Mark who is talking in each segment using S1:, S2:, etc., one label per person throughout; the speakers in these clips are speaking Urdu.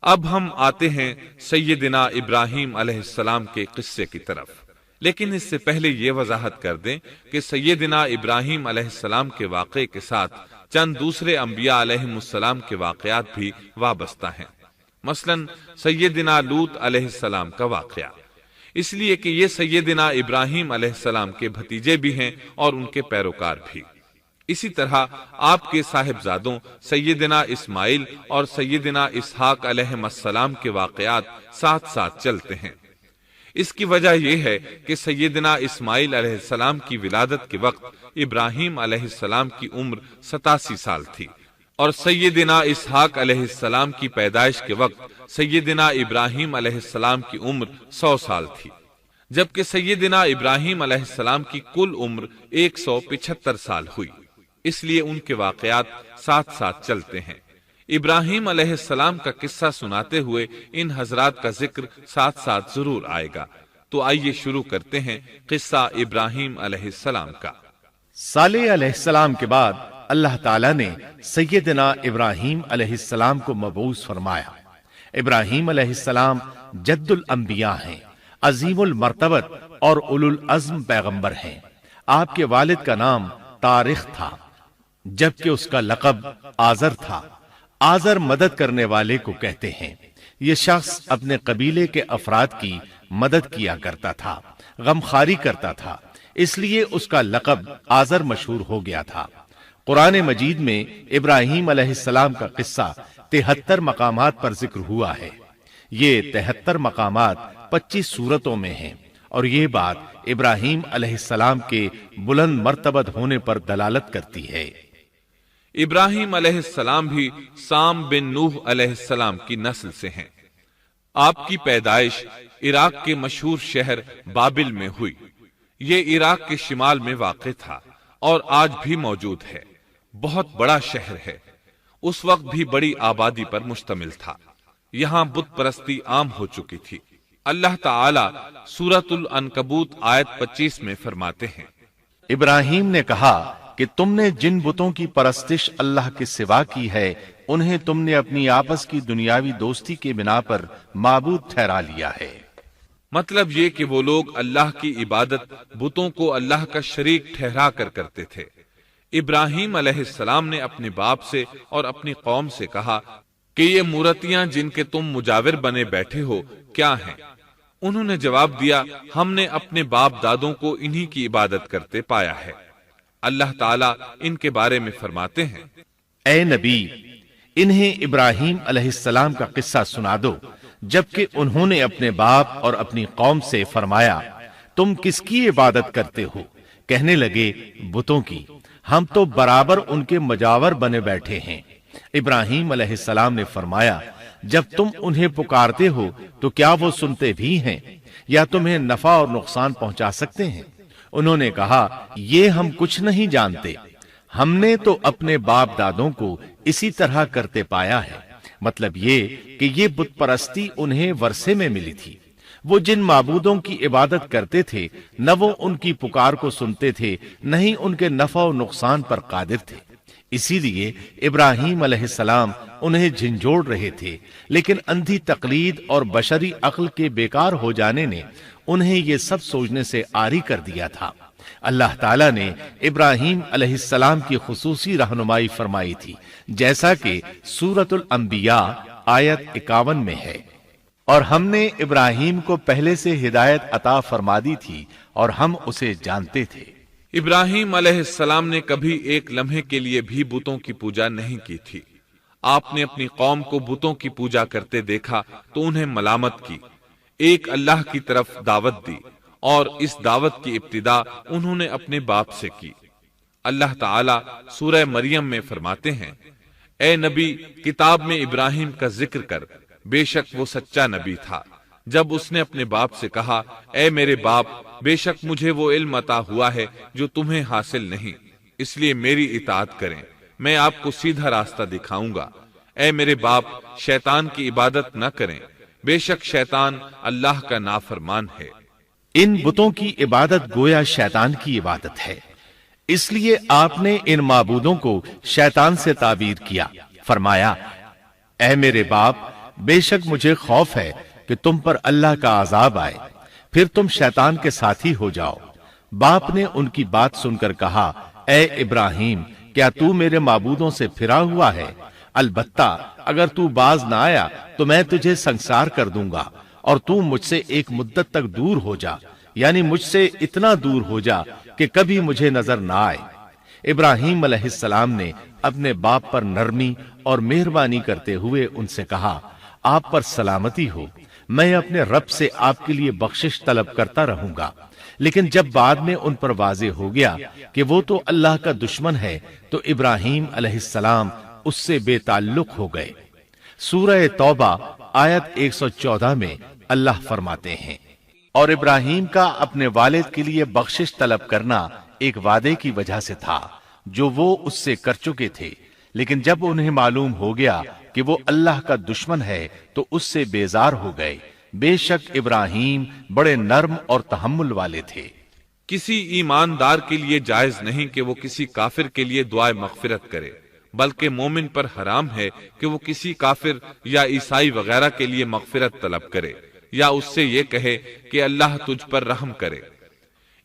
S1: اب ہم آتے ہیں سیدنا ابراہیم علیہ السلام کے قصے کی طرف، لیکن اس سے پہلے یہ وضاحت کر دیں کہ سیدنا ابراہیم علیہ السلام کے واقعے کے ساتھ چند دوسرے انبیاء علیہم السلام کے واقعات بھی وابستہ ہیں، مثلا سیدنا لوط علیہ السلام کا واقعہ، اس لیے کہ یہ سیدنا ابراہیم علیہ السلام کے بھتیجے بھی ہیں اور ان کے پیروکار بھی۔ اسی طرح آپ کے صاحبزادوں سیدنا اسماعیل اور سیدنا اسحاق علیہم السلام کے واقعات ساتھ ساتھ چلتے ہیں۔ اس کی وجہ یہ ہے کہ سیدنا اسماعیل علیہ السلام کی ولادت کے وقت ابراہیم علیہ السلام کی عمر 87 سال تھی، اور سیدنا اسحاق علیہ السلام کی پیدائش کے وقت سیدنا ابراہیم علیہ السلام کی عمر 100 سال تھی، جبکہ سیدنا ابراہیم علیہ السلام کی کل عمر 175 سال ہوئی، اس لیے ان کے واقعات ساتھ ساتھ چلتے ہیں۔ ابراہیم علیہ السلام کا قصہ سناتے ہوئے ان حضرات کا ذکر ساتھ ساتھ ضرور آئے گا، تو آئیے شروع کرتے ہیں قصہ ابراہیم علیہ السلام کا۔
S2: صالح علیہ السلام کے بعد اللہ تعالیٰ نے سیدنا ابراہیم علیہ السلام کو مبعوث فرمایا۔ ابراہیم علیہ السلام جد الانبیاء ہیں، عظیم المرتبت اور اولو العزم پیغمبر ہیں۔ آپ کے والد کا نام طارق تھا، جبکہ اس کا لقب آزر تھا۔ آزر مدد کرنے والے کو کہتے ہیں۔ یہ شخص اپنے قبیلے کے افراد کی مدد کیا کرتا تھا، غمخواری کرتا تھا، اس لیے اس کا لقب آزر مشہور ہو گیا تھا۔ قرآن مجید میں ابراہیم علیہ السلام کا قصہ 73 مقامات پر ذکر ہوا ہے۔ یہ 73 مقامات 25 سورتوں میں ہیں، اور یہ بات ابراہیم علیہ السلام کے بلند مرتبت ہونے پر دلالت کرتی ہے۔
S1: ابراہیم علیہ السلام بھی سام بن نوح علیہ السلام کی نسل سے ہیں۔ آپ کی پیدائش عراق کے مشہور شہر بابل میں ہوئی۔ یہ عراق کے شمال میں واقع تھا اور آج بھی موجود ہے۔ بہت بڑا شہر ہے، اس وقت بھی بڑی آبادی پر مشتمل تھا۔ یہاں بت پرستی عام ہو چکی تھی۔ اللہ تعالی سورۃ العنکبوت آیت 25 میں فرماتے ہیں،
S2: ابراہیم نے کہا کہ تم نے جن بتوں کی پرستش اللہ کے سوا کی ہے، انہیں تم نے اپنی آپس کی دنیاوی دوستی کے بنا پر معبود ٹھہرا لیا ہے۔
S1: مطلب یہ کہ وہ لوگ اللہ کی عبادت بتوں کو اللہ کا شریک ٹھہرا کر کرتے تھے۔ ابراہیم علیہ السلام نے اپنے باپ سے اور اپنی قوم سے کہا کہ یہ مورتیاں جن کے تم مجاور بنے بیٹھے ہو کیا ہیں؟ انہوں نے جواب دیا، ہم نے اپنے باپ دادوں کو انہی کی عبادت کرتے پایا ہے۔ اللہ تعالیٰ ان کے بارے میں فرماتے ہیں،
S2: اے نبی، انہیں ابراہیم علیہ السلام کا قصہ سنا دو، جبکہ انہوں نے اپنے باپ اور اپنی قوم سے فرمایا، تم کس کی عبادت کرتے ہو؟ کہنے لگے، بتوں کی، ہم تو برابر ان کے مجاور بنے بیٹھے ہیں۔ ابراہیم علیہ السلام نے فرمایا، جب تم انہیں پکارتے ہو تو کیا وہ سنتے بھی ہیں یا تمہیں نفع اور نقصان پہنچا سکتے ہیں؟ انہوں نے کہا، یہ ہم کچھ نہیں جانتے، ہم نے تو اپنے باپ دادوں کو اسی طرح کرتے پایا ہے۔ مطلب یہ کہ یہ بت پرستی انہیں ورثے میں ملی تھی۔ وہ جن معبودوں کی عبادت کرتے تھے، نہ وہ ان کی پکار کو سنتے تھے، نہ ہی ان کے نفع و نقصان پر قادر تھے۔ اسی لیے ابراہیم علیہ السلام انہیں جھنجھوڑ رہے تھے، لیکن اندھی تقلید اور بشری عقل کے بیکار ہو جانے نے انہیں یہ سب سوچنے سے عاری کر دیا تھا۔ اللہ تعالیٰ نے ابراہیم علیہ السلام کی خصوصی رہنمائی فرمائی تھی، جیسا کہ سورۃ الانبیاء آیت 51 میں ہے، اور ہم نے ابراہیم کو پہلے سے ہدایت عطا فرما دی تھی اور ہم اسے جانتے تھے۔
S1: ابراہیم علیہ السلام نے کبھی ایک لمحے کے لیے بھی بتوں کی پوجا نہیں کی تھی۔ آپ نے اپنی قوم کو بتوں کی پوجا کرتے دیکھا تو انہیں ملامت کی، ایک اللہ کی طرف دعوت دی، اور اس دعوت کی ابتدا انہوں نے اپنے باپ سے کی۔ اللہ تعالیٰ سورہ مریم میں فرماتے ہیں، اے نبی، کتاب میں ابراہیم کا ذکر کر، بے شک وہ سچا نبی تھا۔ جب اس نے اپنے باپ سے کہا، اے میرے باپ، بے شک مجھے وہ علم عطا ہوا ہے جو تمہیں حاصل نہیں، اس لیے میری اطاعت کریں، میں آپ کو سیدھا راستہ دکھاؤں گا۔ اے میرے باپ، شیطان کی عبادت نہ کریں، بے شک شیطان اللہ کا نافرمان ہے۔
S2: ان بتوں کی عبادت گویا شیطان کی عبادت ہے، اس لیے آپ نے ان معبودوں کو شیطان سے تعبیر کیا۔ فرمایا، اے میرے باپ، بے شک مجھے خوف ہے کہ تم پر اللہ کا عذاب آئے، پھر تم شیطان کے ساتھی ہو جاؤ۔ باپ نے ان کی بات سن کر کہا، اے ابراہیم، کیا تو میرے معبودوں سے پھرا ہوا ہے؟ البتہ اگر تو باز نہ آیا تو میں تجھے سنسار کر دوں گا، اور تو مجھ سے ایک مدت تک دور ہو جا، یعنی مجھ سے اتنا دور ہو جا کہ کبھی مجھے نظر نہ آئے۔ ابراہیم علیہ السلام نے اپنے باپ پر نرمی اور مہربانی کرتے ہوئے ان سے کہا، آپ پر سلامتی ہو، میں اپنے رب سے آپ کے لیے بخشش طلب کرتا رہوں گا۔ لیکن جب بعد میں ان پر واضح ہو گیا کہ وہ تو اللہ کا دشمن ہے تو ابراہیم علیہ السلام اس سے بے تعلق ہو گئے۔ سورہ توبہ آیت 114 میں اللہ فرماتے ہیں، اور ابراہیم کا اپنے والد کے لیے بخشش طلب کرنا ایک وعدے کی وجہ سے تھا جو وہ اس سے کر چکے تھے، لیکن جب انہیں معلوم ہو گیا کہ وہ اللہ کا دشمن ہے تو اس سے بیزار ہو گئے۔ بے شک ابراہیم بڑے نرم اور تحمل والے تھے۔
S1: کسی ایماندار کے لیے جائز نہیں کہ وہ کسی کافر کے لیے دعائے مغفرت کرے، بلکہ مومن پر حرام ہے کہ وہ کسی کافر یا عیسائی وغیرہ کے لیے مغفرت طلب کرے یا اس سے یہ کہے کہ اللہ تجھ پر رحم کرے۔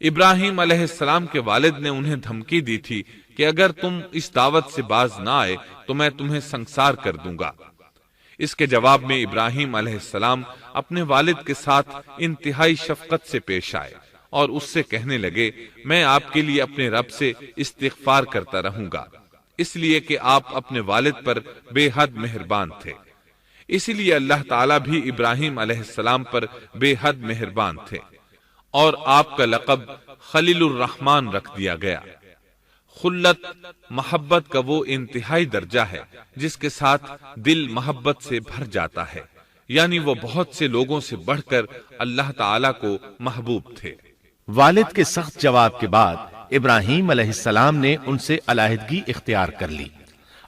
S1: ابراہیم علیہ السلام کے والد نے انہیں دھمکی دی تھی کہ اگر تم اس دعوت سے باز نہ آئے تو میں تمہیں سنسار کر دوں گا۔ اس کے جواب میں ابراہیم علیہ السلام اپنے والد کے ساتھ انتہائی شفقت سے پیش آئے اور اس سے کہنے لگے، میں آپ کے لیے اپنے رب سے استغفار کرتا رہوں گا، اس لیے کہ آپ اپنے والد پر بے حد مہربان تھے۔ اسی لیے اللہ تعالیٰ بھی ابراہیم علیہ السلام پر بے حد مہربان تھے، اور آپ کا لقب خلیل الرحمن رکھ دیا گیا۔ خلت محبت کا وہ انتہائی درجہ ہے جس کے ساتھ دل محبت سے بھر جاتا ہے، یعنی وہ بہت سے لوگوں سے بڑھ کر اللہ تعالیٰ کو محبوب تھے۔
S2: والد کے سخت جواب کے بعد ابراہیم علیہ السلام نے ان سے علیحدگی اختیار کر لی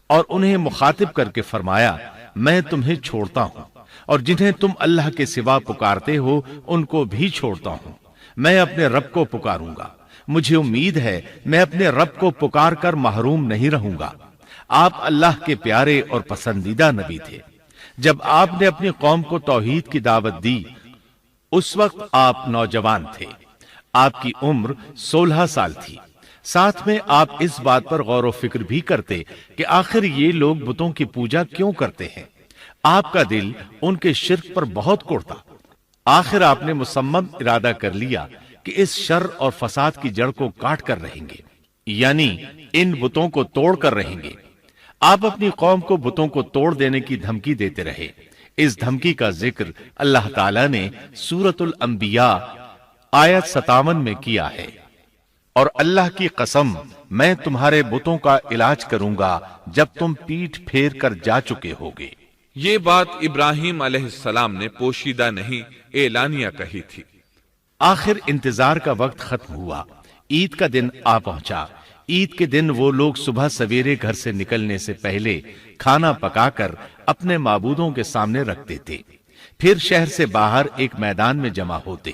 S2: اور انہیں مخاطب کر کے فرمایا، میں تمہیں چھوڑتا ہوں اور جنہیں تم اللہ کے سوا پکارتے ہو ان کو بھی چھوڑتا ہوں، میں اپنے رب کو پکاروں گا۔ مجھے امید ہے میں اپنے رب کو پکار کر محروم نہیں رہوں گا۔ آپ اللہ کے پیارے اور پسندیدہ نبی تھے۔ جب آپ نے اپنی قوم کو توحید کی دعوت دی اس وقت آپ نوجوان تھے، آپ کی عمر 16 سال تھی۔ ساتھ میں آپ اس بات پر غور و فکر بھی کرتے کہ آخر یہ لوگ بتوں کی پوجا کیوں کرتے ہیں۔ آپ کا دل ان کے شرک پر بہت کوڑتا۔ آخر آپ نے مصمم ارادہ کر لیا کہ اس شر اور فساد کی جڑ کو کاٹ کر رہیں گے، یعنی ان بتوں کو توڑ کر رہیں گے۔ آپ اپنی قوم کو بتوں کو توڑ دینے کی دھمکی دیتے رہے۔ اس دھمکی کا ذکر اللہ تعالیٰ نے سورۃ الانبیاء آیت 57 میں کیا ہے، اور اللہ کی قسم میں تمہارے بتوں کا علاج کروں گا جب تم پیٹھ پھیر کر جا چکے ہوگے۔
S1: یہ بات ابراہیم علیہ السلام نے پوشیدہ نہیں اعلانیہ کہی تھی۔
S2: آخر انتظار کا وقت ختم ہوا، عید کا دن آ پہنچا۔ عید کے دن وہ لوگ صبح سویرے گھر سے نکلنے سے پہلے کھانا پکا کر اپنے معبودوں کے سامنے رکھتے تھے، پھر شہر سے باہر ایک میدان میں جمع ہوتے،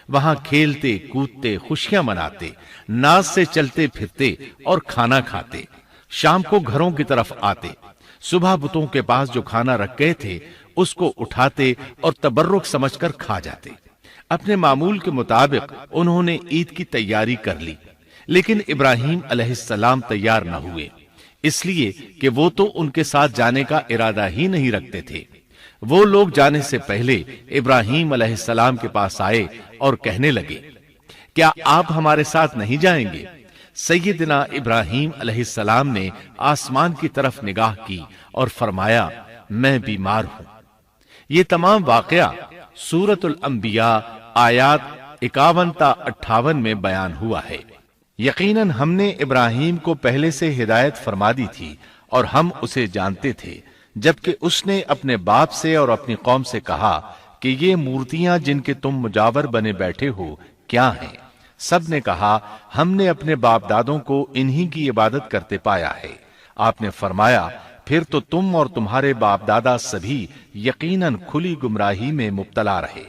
S2: وہاں کھیلتے کودتے خوشیاں مناتے، ناز سے چلتے پھرتے اور کھانا کھاتے۔ شام کو گھروں کی طرف آتے، صبح بتوں کے پاس جو کھانا رکھ گئے تھے اس کو اٹھاتے اور تبرک سمجھ کر کھا جاتے۔ اپنے معمول کے مطابق انہوں نے عید کی تیاری کر لی، لیکن ابراہیم علیہ السلام تیار نہ ہوئے، اس لیے کہ وہ تو ان کے ساتھ جانے کا ارادہ ہی نہیں رکھتے تھے۔ وہ لوگ جانے سے پہلے ابراہیم علیہ السلام کے پاس آئے اور کہنے لگے، کیا آپ ہمارے ساتھ نہیں جائیں گے؟ سیدنا ابراہیم علیہ السلام نے آسمان کی طرف نگاہ کی اور فرمایا، میں بیمار ہوں۔ یہ تمام واقعہ سورۃ الانبیاء آیات 51 تا 58 میں بیان ہوا ہے۔ یقیناً ہم نے ابراہیم کو پہلے سے ہدایت فرما دی تھی اور ہم اسے جانتے تھے، جبکہ اس نے اپنے باپ سے اور اپنی قوم سے کہا کہ یہ مورتیاں جن کے تم مجاور بنے بیٹھے ہو کیا ہیں؟ سب نے کہا، ہم نے اپنے باپ دادوں کو انہی کی عبادت کرتے پایا ہے۔ آپ نے فرمایا، پھر تو تم اور تمہارے باپ دادا سبھی یقیناً کھلی گمراہی میں مبتلا رہے۔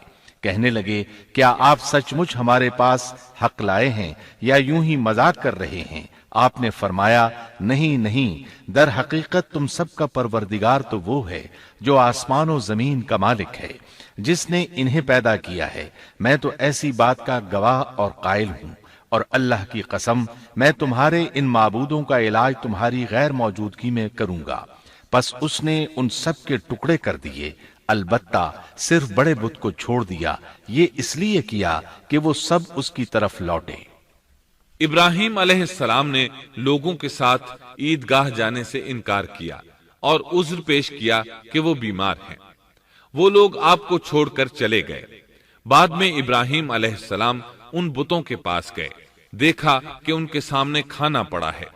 S2: کہنے لگے کیا آپ سچ مچ ہمارے پاس حق لائے ہیں یا یوں ہی مذاق کر رہے ہیں؟ آپ نے فرمایا نہیں نہیں، در حقیقت تم سب کا پروردگار تو وہ ہے جو آسمان و زمین کا مالک ہے، جس نے انہیں پیدا کیا ہے، میں تو ایسی بات کا گواہ اور قائل ہوں، اور اللہ کی قسم میں تمہارے ان معبودوں کا علاج تمہاری غیر موجودگی میں کروں گا۔ پس اس نے ان سب کے ٹکڑے کر دیے، البتہ صرف بڑے بت کو چھوڑ دیا، یہ اس لیے کیا کہ وہ سب اس کی طرف لوٹے۔
S1: ابراہیم علیہ السلام نے لوگوں کے ساتھ عیدگاہ جانے سے انکار کیا اور عذر پیش کیا کہ وہ بیمار ہیں۔ وہ لوگ آپ کو چھوڑ کر چلے گئے۔ بعد میں ابراہیم علیہ السلام ان بتوں کے پاس گئے، دیکھا کہ ان کے سامنے کھانا پڑا ہے۔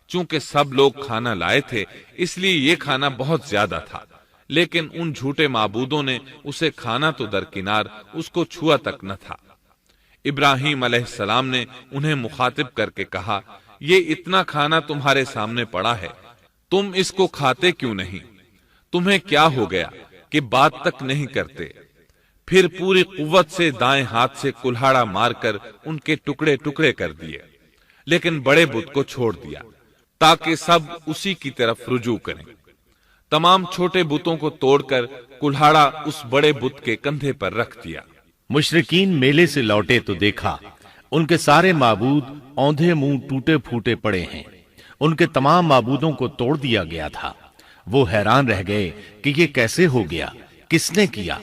S1: چونکہ سب لوگ کھانا لائے تھے اس لیے یہ کھانا بہت زیادہ تھا، لیکن ان جھوٹے معبودوں نے اسے کھانا تو درکنار اس کو چھوا تک نہ تھا۔ ابراہیم علیہ السلام نے انہیں مخاطب کر کے کہا، یہ اتنا کھانا تمہارے سامنے پڑا ہے، تم اس کو کھاتے کیوں نہیں؟ تمہیں کیا ہو گیا کہ بات تک نہیں کرتے؟ پھر پوری قوت سے دائیں ہاتھ سے کلہاڑا مار کر ان کے ٹکڑے ٹکڑے کر دیے، لیکن بڑے بت کو چھوڑ دیا تاکہ سب اسی کی طرف رجوع کریں۔ تمام چھوٹے بتوں کو توڑ کر کلہاڑا اس بڑے بت کے کندھے پر رکھ دیا۔
S2: مشرکین میلے سے لوٹے تو دیکھا ان کے سارے معبود اوندھے منہ ٹوٹے پھوٹے پڑے ہیں، ان کے تمام معبودوں کو توڑ دیا گیا تھا۔ وہ حیران رہ گئے کہ یہ کیسے ہو گیا، کس نے کیا؟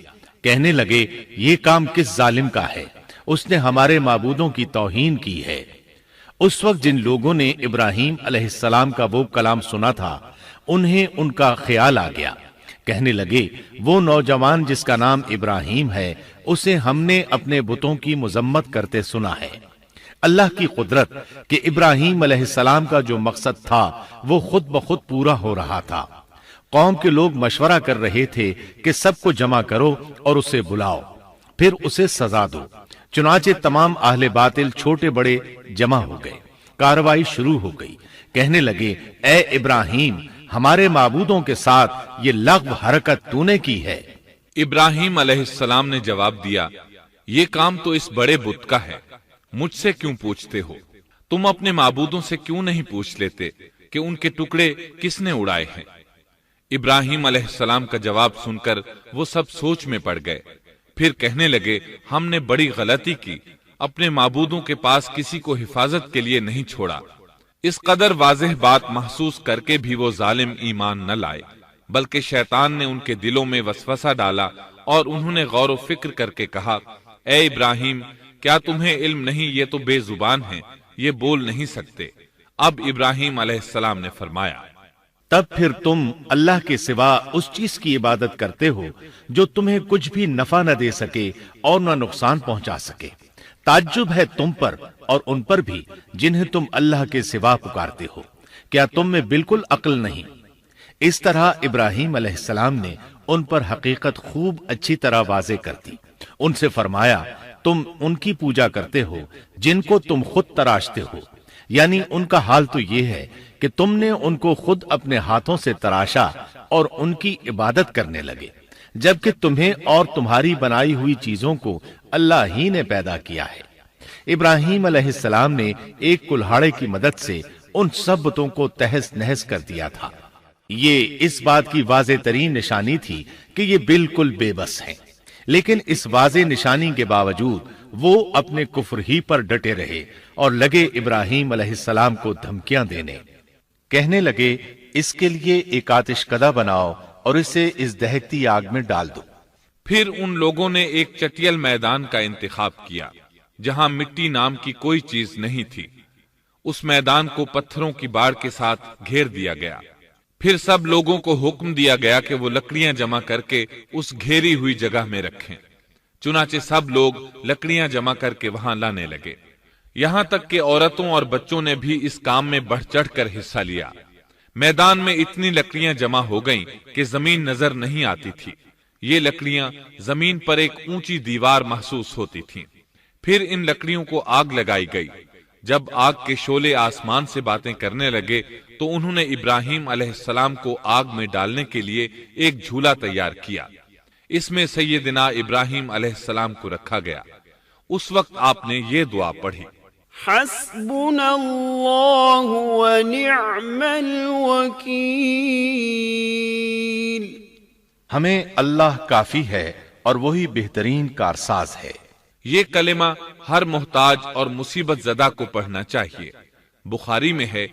S2: کہنے لگے یہ کام کس ظالم کا ہے، اس نے ہمارے معبودوں کی توہین کی ہے۔ اس وقت جن لوگوں نے ابراہیم علیہ السلام کا وہ کلام سنا تھا انہیں ان کا خیال آ گیا، کہنے لگے وہ نوجوان جس کا نام ابراہیم ہے اسے ہم نے اپنے بتوں کی مذمت کرتے سنا ہے۔ اللہ کی قدرت کہ ابراہیم علیہ السلام کا جو مقصد تھا وہ خود بخود پورا ہو رہا تھا۔ قوم کے لوگ مشورہ کر رہے تھے کہ سب کو جمع کرو اور اسے بلاؤ، پھر اسے سزا دو۔ چنانچہ تمام اہل باطل چھوٹے بڑے جمع ہو گئے، کارروائی شروع ہو گئی۔ کہنے لگے اے ابراہیم، ہمارے معبودوں کے ساتھ یہ لغو حرکت تو نے کی ہے۔
S1: ابراہیم علیہ السلام نے جواب دیا، یہ کام تو اس بڑے بت کا ہے، مجھ سے کیوں پوچھتے ہو؟ تم اپنے معبودوں سے کیوں نہیں پوچھ لیتے کہ ان کے ٹکڑے کس نے اڑائے ہیں؟ ابراہیم علیہ السلام کا جواب سن کر وہ سب سوچ میں پڑ گئے، پھر کہنے لگے ہم نے بڑی غلطی کی، اپنے معبودوں کے پاس کسی کو حفاظت کے لیے نہیں چھوڑا۔ اس قدر واضح بات محسوس کر کے بھی وہ ظالم ایمان نہ لائے، بلکہ شیطان نے ان کے دلوں میں وسوسہ ڈالا اور انہوں نے غور و فکر کر کے کہا، اے ابراہیم، کیا تمہیں علم نہیں یہ تو بے زبان ہیں، یہ بول نہیں سکتے۔ اب ابراہیم علیہ السلام نے فرمایا،
S2: تب پھر تم اللہ کے سوا اس چیز کی عبادت کرتے ہو جو تمہیں کچھ بھی نفع نہ دے سکے اور نہ نقصان پہنچا سکے۔ تعجب ہے تم پر اور ان پر بھی جنہیں تم اللہ کے سوا پکارتے ہو، کیا تم میں بالکل عقل نہیں؟ اس طرح ابراہیم علیہ السلام نے ان پر حقیقت خوب اچھی طرح واضح کر دی۔ ان سے فرمایا تم ان کی پوجا کرتے ہو جن کو تم خود تراشتے ہو، یعنی ان کا حال تو یہ ہے کہ تم نے ان کو خود اپنے ہاتھوں سے تراشا اور ان کی عبادت کرنے لگے، جبکہ تمہیں اور تمہاری بنائی ہوئی چیزوں کو اللہ ہی نے پیدا کیا ہے۔ ابراہیم علیہ السلام نے ایک کلہاڑے کی مدد سے ان سب بتوں کو تہس نہس کر دیا تھا۔ یہ اس بات کی واضح ترین نشانی تھی کہ یہ بالکل بے بس ہیں، لیکن اس واضح نشانی کے باوجود وہ اپنے کفر ہی پر ڈٹے رہے اور لگے ابراہیم علیہ السلام کو دھمکیاں دینے۔ کہنے لگے اس کے لیے ایک آتش کدہ بناؤ اور اسے اس دہکتی آگ میں ڈال دو۔
S1: پھر ان لوگوں نے ایک چٹیل میدان کا انتخاب کیا جہاں مٹی نام کی کوئی چیز نہیں تھی۔ اس میدان کو پتھروں کی باڑ کے ساتھ گھیر دیا گیا۔ پھر سب لوگوں کو حکم دیا گیا کہ وہ لکڑیاں جمع کر کے اس گھیری ہوئی جگہ میں رکھیں۔ چنانچہ سب لوگ لکڑیاں جمع کر کے وہاں لانے لگے، یہاں تک کہ عورتوں اور بچوں نے بھی اس کام میں بڑھ چڑھ کر حصہ لیا۔ میدان میں اتنی لکڑیاں جمع ہو گئیں کہ زمین نظر نہیں آتی تھی۔ یہ لکڑیاں زمین پر ایک اونچی دیوار محسوس ہوتی تھیں۔ پھر ان لکڑیوں کو آگ لگائی گئی۔ جب آگ کے شعلے آسمان سے باتیں کرنے لگے تو انہوں نے ابراہیم علیہ السلام کو آگ میں ڈالنے کے لیے ایک جھولا تیار کیا۔ اس میں سیدنا ابراہیم علیہ السلام کو رکھا گیا۔ اس وقت آپ نے یہ دعا پڑھی،
S3: حسبنا اللہ ونعم الوکیل،
S2: ہمیں اللہ کافی ہے اور وہی بہترین کارساز ہے۔
S1: یہ کلمہ ہر محتاج اور مصیبت زدہ کو پڑھنا چاہیے۔ بخاری میں ہے،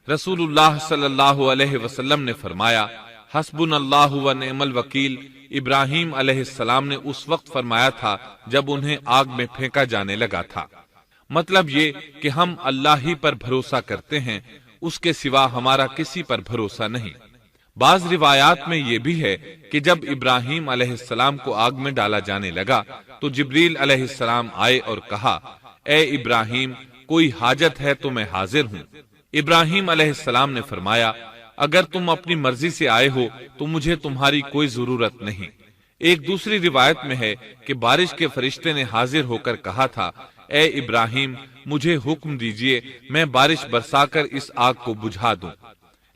S1: رسول اللہ صلی اللہ علیہ وسلم نے فرمایا، حسبنا اللہ و نعم الوکیل ابراہیم علیہ السلام نے اس وقت فرمایا تھا جب انہیں آگ میں پھینکا جانے لگا تھا۔ مطلب یہ کہ ہم اللہ ہی پر بھروسہ کرتے ہیں، اس کے سوا ہمارا کسی پر بھروسہ نہیں۔ بعض روایات میں یہ بھی ہے کہ جب ابراہیم علیہ السلام کو آگ میں ڈالا جانے لگا تو جبریل علیہ السلام آئے اور کہا، اے ابراہیم، کوئی حاجت ہے تو میں حاضر ہوں۔ ابراہیم علیہ السلام نے فرمایا، اگر تم اپنی مرضی سے آئے ہو تو مجھے تمہاری کوئی ضرورت نہیں۔ ایک دوسری روایت میں ہے کہ بارش کے فرشتے نے حاضر ہو کر کہا تھا، اے ابراہیم، مجھے حکم دیجئے میں بارش برسا کر اس آگ کو بجھا دوں۔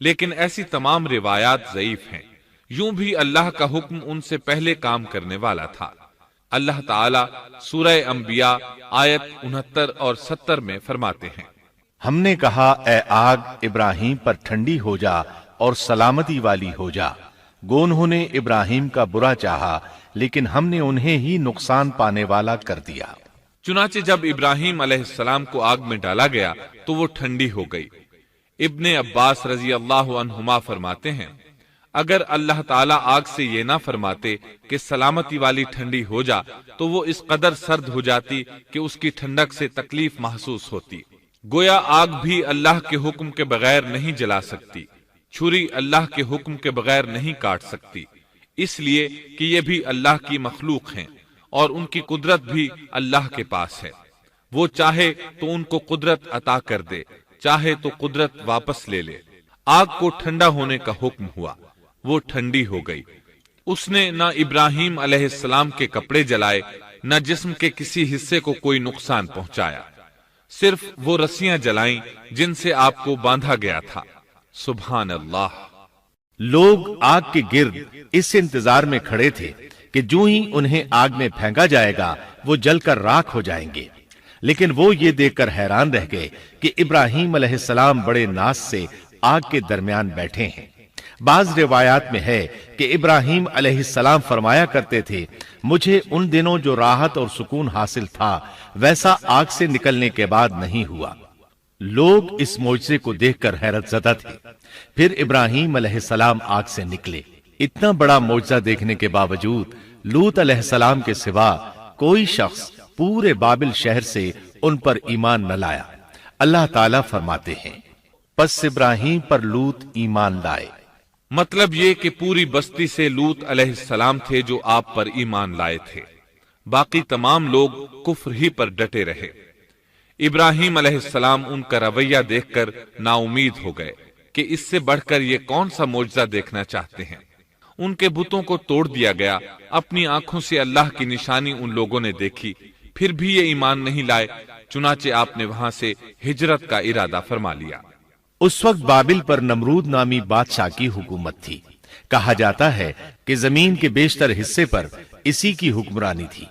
S1: لیکن ایسی تمام روایات ضعیف ہیں۔ یوں بھی اللہ کا حکم ان سے پہلے کام کرنے والا تھا۔ اللہ تعالی سورہ انبیاء آیت 69 اور 70 میں فرماتے ہیں،
S2: ہم نے کہا، اے آگ ابراہیم پر ٹھنڈی ہو جا اور سلامتی والی ہو جا۔ گو انہوں نے ابراہیم کا برا چاہا، لیکن ہم نے انہیں ہی نقصان پانے والا کر دیا۔
S1: چنانچہ جب ابراہیم علیہ السلام کو آگ میں ڈالا گیا تو وہ ٹھنڈی ہو گئی۔ ابن عباس رضی اللہ عنہما فرماتے ہیں، اگر اللہ تعالیٰ آگ سے یہ نہ فرماتے کہ سلامتی والی ٹھنڈی ہو جا تو وہ اس قدر سرد ہو جاتی کہ اس کی ٹھنڈک سے تکلیف محسوس ہوتی۔ گویا آگ بھی اللہ کے حکم کے بغیر نہیں جلا سکتی، چھری اللہ کے حکم کے بغیر نہیں کاٹ سکتی، اس لیے کہ یہ بھی اللہ کی مخلوق ہیں اور ان کی قدرت بھی اللہ کے پاس ہے۔ وہ چاہے تو ان کو قدرت عطا کر دے، چاہے تو قدرت واپس لے لے۔ آگ کو ٹھنڈا ہونے کا حکم ہوا، وہ ٹھنڈی ہو گئی۔ اس نے نہ ابراہیم علیہ السلام کے کپڑے جلائے، نہ جسم کے کسی حصے کو کوئی نقصان پہنچایا، صرف وہ رسیاں جلائیں جن سے آپ کو باندھا گیا تھا۔ سبحان اللہ۔
S2: لوگ آگ کے گرد اس انتظار میں کھڑے تھے کہ جو ہی انہیں آگ میں پھینکا جائے گا وہ جل کر راکھ ہو جائیں گے، لیکن وہ یہ دیکھ کر حیران رہ گئے کہ ابراہیم علیہ السلام بڑے ناز سے آگ کے درمیان بیٹھے ہیں۔ بعض روایات میں ہے کہ ابراہیم علیہ السلام فرمایا کرتے تھے، مجھے ان دنوں جو راحت اور سکون حاصل تھا ویسا آگ سے نکلنے کے بعد نہیں ہوا۔ لوگ اس معجزے کو دیکھ کر حیرت زدہ تھے۔ پھر ابراہیم علیہ السلام آگ سے نکلے۔ اتنا بڑا معجزہ دیکھنے کے باوجود لوط علیہ السلام کے سوا کوئی شخص پورے بابل شہر سے ان پر ایمان نہ لایا۔ اللہ تعالیٰ فرماتے ہیں، پس ابراہیم پر لوط ایمان لائے۔
S1: مطلب یہ کہ پوری بستی سے لوط علیہ السلام تھے جو آپ پر ایمان لائے تھے، باقی تمام لوگ کفر ہی پر ڈٹے رہے۔ ابراہیم علیہ السلام ان کا رویہ دیکھ کر نا امید ہو گئے کہ اس سے بڑھ کر یہ کون سا معجزہ دیکھنا چاہتے ہیں۔ ان کے بتوں کو توڑ دیا گیا، اپنی آنکھوں سے اللہ کی نشانی ان لوگوں نے دیکھی، پھر بھی یہ ایمان نہیں لائے، چنانچہ آپ نے وہاں سے ہجرت کا ارادہ فرما لیا۔
S2: اس وقت بابل پر نمرود نامی بادشاہ کی حکومت تھی۔ کہا جاتا ہے کہ زمین کے بیشتر حصے پر اسی کی حکمرانی تھی۔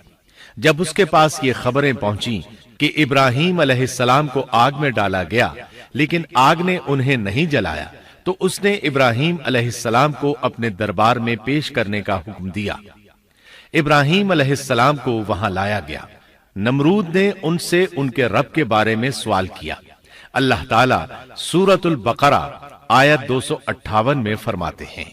S2: جب اس کے پاس یہ خبریں پہنچیں کہ ابراہیم علیہ السلام کو آگ میں ڈالا گیا لیکن آگ نے انہیں نہیں جلایا، تو اس نے ابراہیم علیہ السلام کو اپنے دربار میں پیش کرنے کا حکم دیا۔ ابراہیم علیہ السلام کو وہاں لایا گیا۔ نمرود نے ان سے ان کے رب کے بارے میں سوال کیا۔ اللہ تعالیٰ سورۃ البقرہ آیت 258 میں فرماتے ہیں،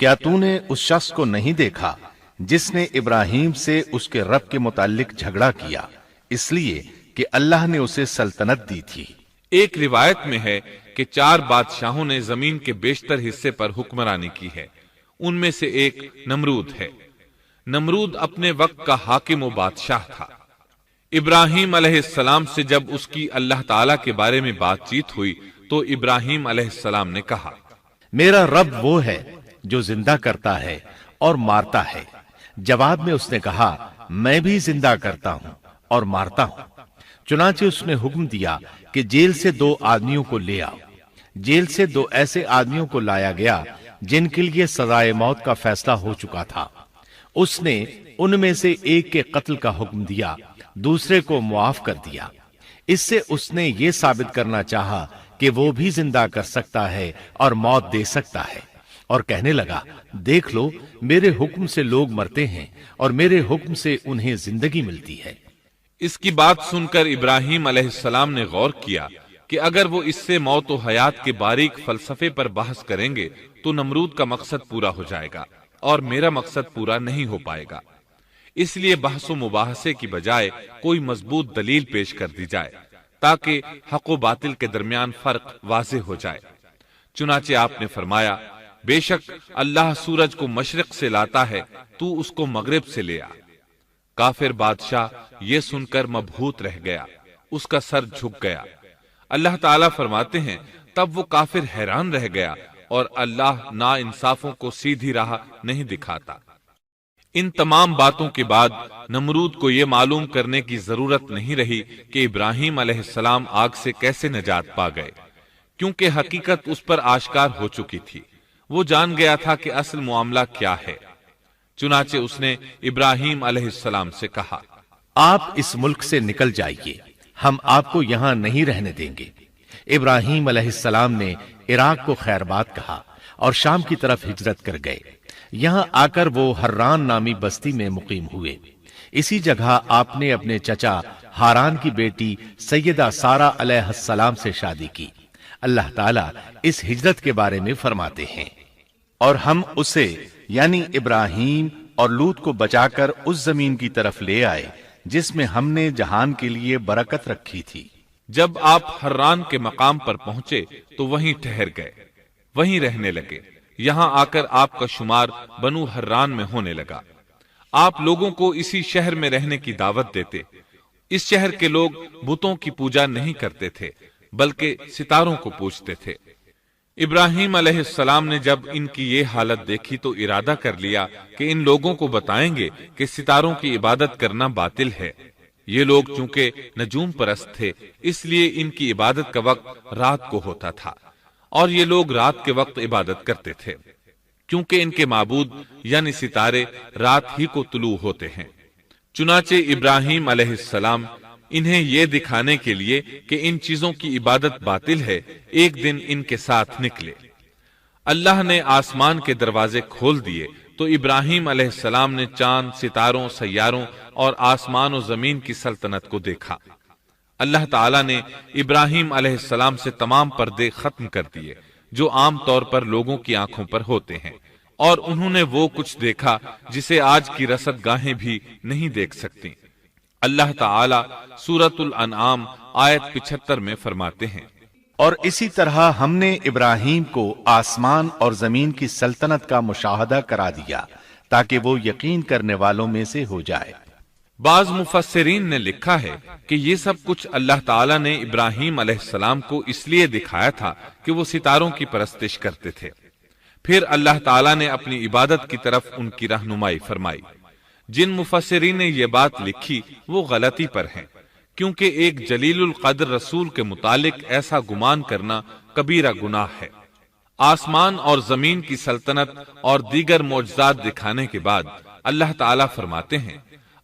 S2: کیا تو نے اس شخص کو نہیں دیکھا جس نے ابراہیم سے اس کے رب کے متعلق جھگڑا کیا، اس لیے کہ اللہ نے اسے سلطنت دی تھی۔
S1: ایک روایت میں ہے کہ 4 بادشاہوں نے زمین کے بیشتر حصے پر حکمرانی کی ہے، ان میں سے ایک نمرود ہے۔ نمرود اپنے وقت کا حاکم و بادشاہ تھا۔ ابراہیم علیہ السلام سے جب اس کی اللہ تعالیٰ کے بارے میں بات چیت ہوئی تو ابراہیم علیہ السلام نے کہا،
S2: میرا رب وہ ہے جو زندہ کرتا ہے اور مارتا ہے۔ جواب میں اس نے کہا، میں بھی زندہ کرتا ہوں اور مارتا ہوں۔ چنانچہ اس نے حکم دیا کہ جیل سے 2 آدمیوں کو لے آؤ۔ جیل سے 2 ایسے آدمیوں کو لایا گیا جن کے لیے سزائے موت کا فیصلہ ہو چکا تھا۔ اس نے ان میں سے ایک کے قتل کا حکم دیا، دوسرے کو معاف کر دیا۔ اس سے اس نے یہ ثابت کرنا چاہا کہ وہ بھی زندہ کر سکتا ہے اور موت دے سکتا ہے، اور کہنے لگا دیکھ لو میرے حکم سے لوگ مرتے ہیں اور میرے حکم سے انہیں زندگی ملتی ہے۔
S1: اس کی بات سن کر ابراہیم علیہ السلام نے غور کیا کہ اگر وہ اس سے موت و حیات کے باریک فلسفے پر بحث کریں گے تو نمرود کا مقصد پورا ہو جائے گا اور میرا مقصد پورا نہیں ہو پائے گا۔ اس لیے بحث و مباحثے کی بجائے کوئی مضبوط دلیل پیش کر دی جائے تاکہ حق و باطل کے درمیان فرق واضح ہو جائے۔ چنانچہ آپ نے فرمایا بے شک اللہ سورج کو مشرق سے لاتا ہے، تو اس کو مغرب سے لے آ۔ کافر بادشاہ یہ سن کر مبہوت رہ گیا، اس کا سر جھک گیا۔ اللہ تعالیٰ فرماتے ہیں تب وہ کافر حیران رہ گیا اور اللہ نا انصافوں کو سیدھی راہ نہیں دکھاتا۔ ان تمام باتوں کے بعد نمرود کو یہ معلوم کرنے کی ضرورت نہیں رہی کہ ابراہیم علیہ السلام آگ سے کیسے نجات پا گئے، کیونکہ حقیقت اس پر آشکار ہو چکی تھی۔ وہ جان گیا تھا کہ اصل معاملہ کیا ہے۔ چنانچہ اس نے ابراہیم علیہ السلام سے کہا
S2: آپ اس ملک سے نکل جائیے، ہم آپ کو یہاں نہیں رہنے دیں گے۔ ابراہیم علیہ السلام نے عراق کو خیر بات کہا اور شام کی طرف ہجرت کر گئے۔ یہاں آ کر وہ حران نامی بستی میں مقیم ہوئے۔ اسی جگہ آپ نے اپنے چچا ہاران کی بیٹی سیدہ سارہ علیہ السلام سے شادی کی۔ اللہ تعالیٰ اس ہجرت کے بارے میں فرماتے ہیں اور ہم اسے یعنی ابراہیم اور لوط کو بچا کر اس زمین کی طرف لے آئے جس میں ہم نے جہان کے لیے برکت رکھی تھی۔
S1: جب آپ حران کے مقام پر پہنچے تو وہیں ٹھہر گئے، وہیں رہنے لگے۔ یہاں آ کر آپ کا شمار بنو حران میں ہونے لگا۔ آپ لوگوں کو اسی شہر میں رہنے کی دعوت دیتے۔ اس شہر کے لوگ بتوں کی پوجا نہیں کرتے تھے بلکہ ستاروں کو پوجتے تھے۔ ابراہیم علیہ السلام نے جب ان کی یہ حالت دیکھی تو ارادہ کر لیا کہ ان لوگوں کو بتائیں گے کہ ستاروں کی عبادت کرنا باطل ہے۔ یہ لوگ چونکہ نجوم پرست تھے اس لیے ان کی عبادت کا وقت رات کو ہوتا تھا، اور یہ لوگ رات کے وقت عبادت کرتے تھے کیونکہ ان کے معبود یعنی ستارے رات ہی کو طلوع ہوتے ہیں۔ چنانچہ ابراہیم علیہ السلام انہیں یہ دکھانے کے لیے کہ ان چیزوں کی عبادت باطل ہے ایک دن ان کے ساتھ نکلے۔ اللہ نے آسمان کے دروازے کھول دیے تو ابراہیم علیہ السلام نے چاند، ستاروں، سیاروں اور آسمان و زمین کی سلطنت کو دیکھا۔ اللہ تعالیٰ نے ابراہیم علیہ السلام سے تمام پردے ختم کر دیے جو عام طور پر لوگوں کی آنکھوں پر ہوتے ہیں، اور انہوں نے وہ کچھ دیکھا جسے آج کی رصد گاہیں بھی نہیں دیکھ سکتی۔ اللہ تعالیٰ سورۃ الانعام آیت 75 میں فرماتے ہیں
S2: اور اسی طرح ہم نے ابراہیم کو آسمان اور زمین کی سلطنت کا مشاہدہ کرا دیا تاکہ وہ یقین کرنے والوں میں سے ہو جائے۔
S1: بعض مفسرین نے لکھا ہے کہ یہ سب کچھ اللہ تعالیٰ نے ابراہیم علیہ السلام کو اس لیے دکھایا تھا کہ وہ ستاروں کی پرستش کرتے تھے۔ پھر اللہ تعالیٰ نے اپنی عبادت کی طرف ان کی رہنمائی فرمائی۔ جن مفسرین نے یہ بات لکھی وہ غلطی پر ہیں، کیونکہ ایک جلیل القدر رسول کے متعلق ایسا گمان کرنا کبیرہ گناہ ہے۔ آسمان اور زمین کی سلطنت اور دیگر معجزات دکھانے کے بعد اللہ تعالیٰ فرماتے ہیں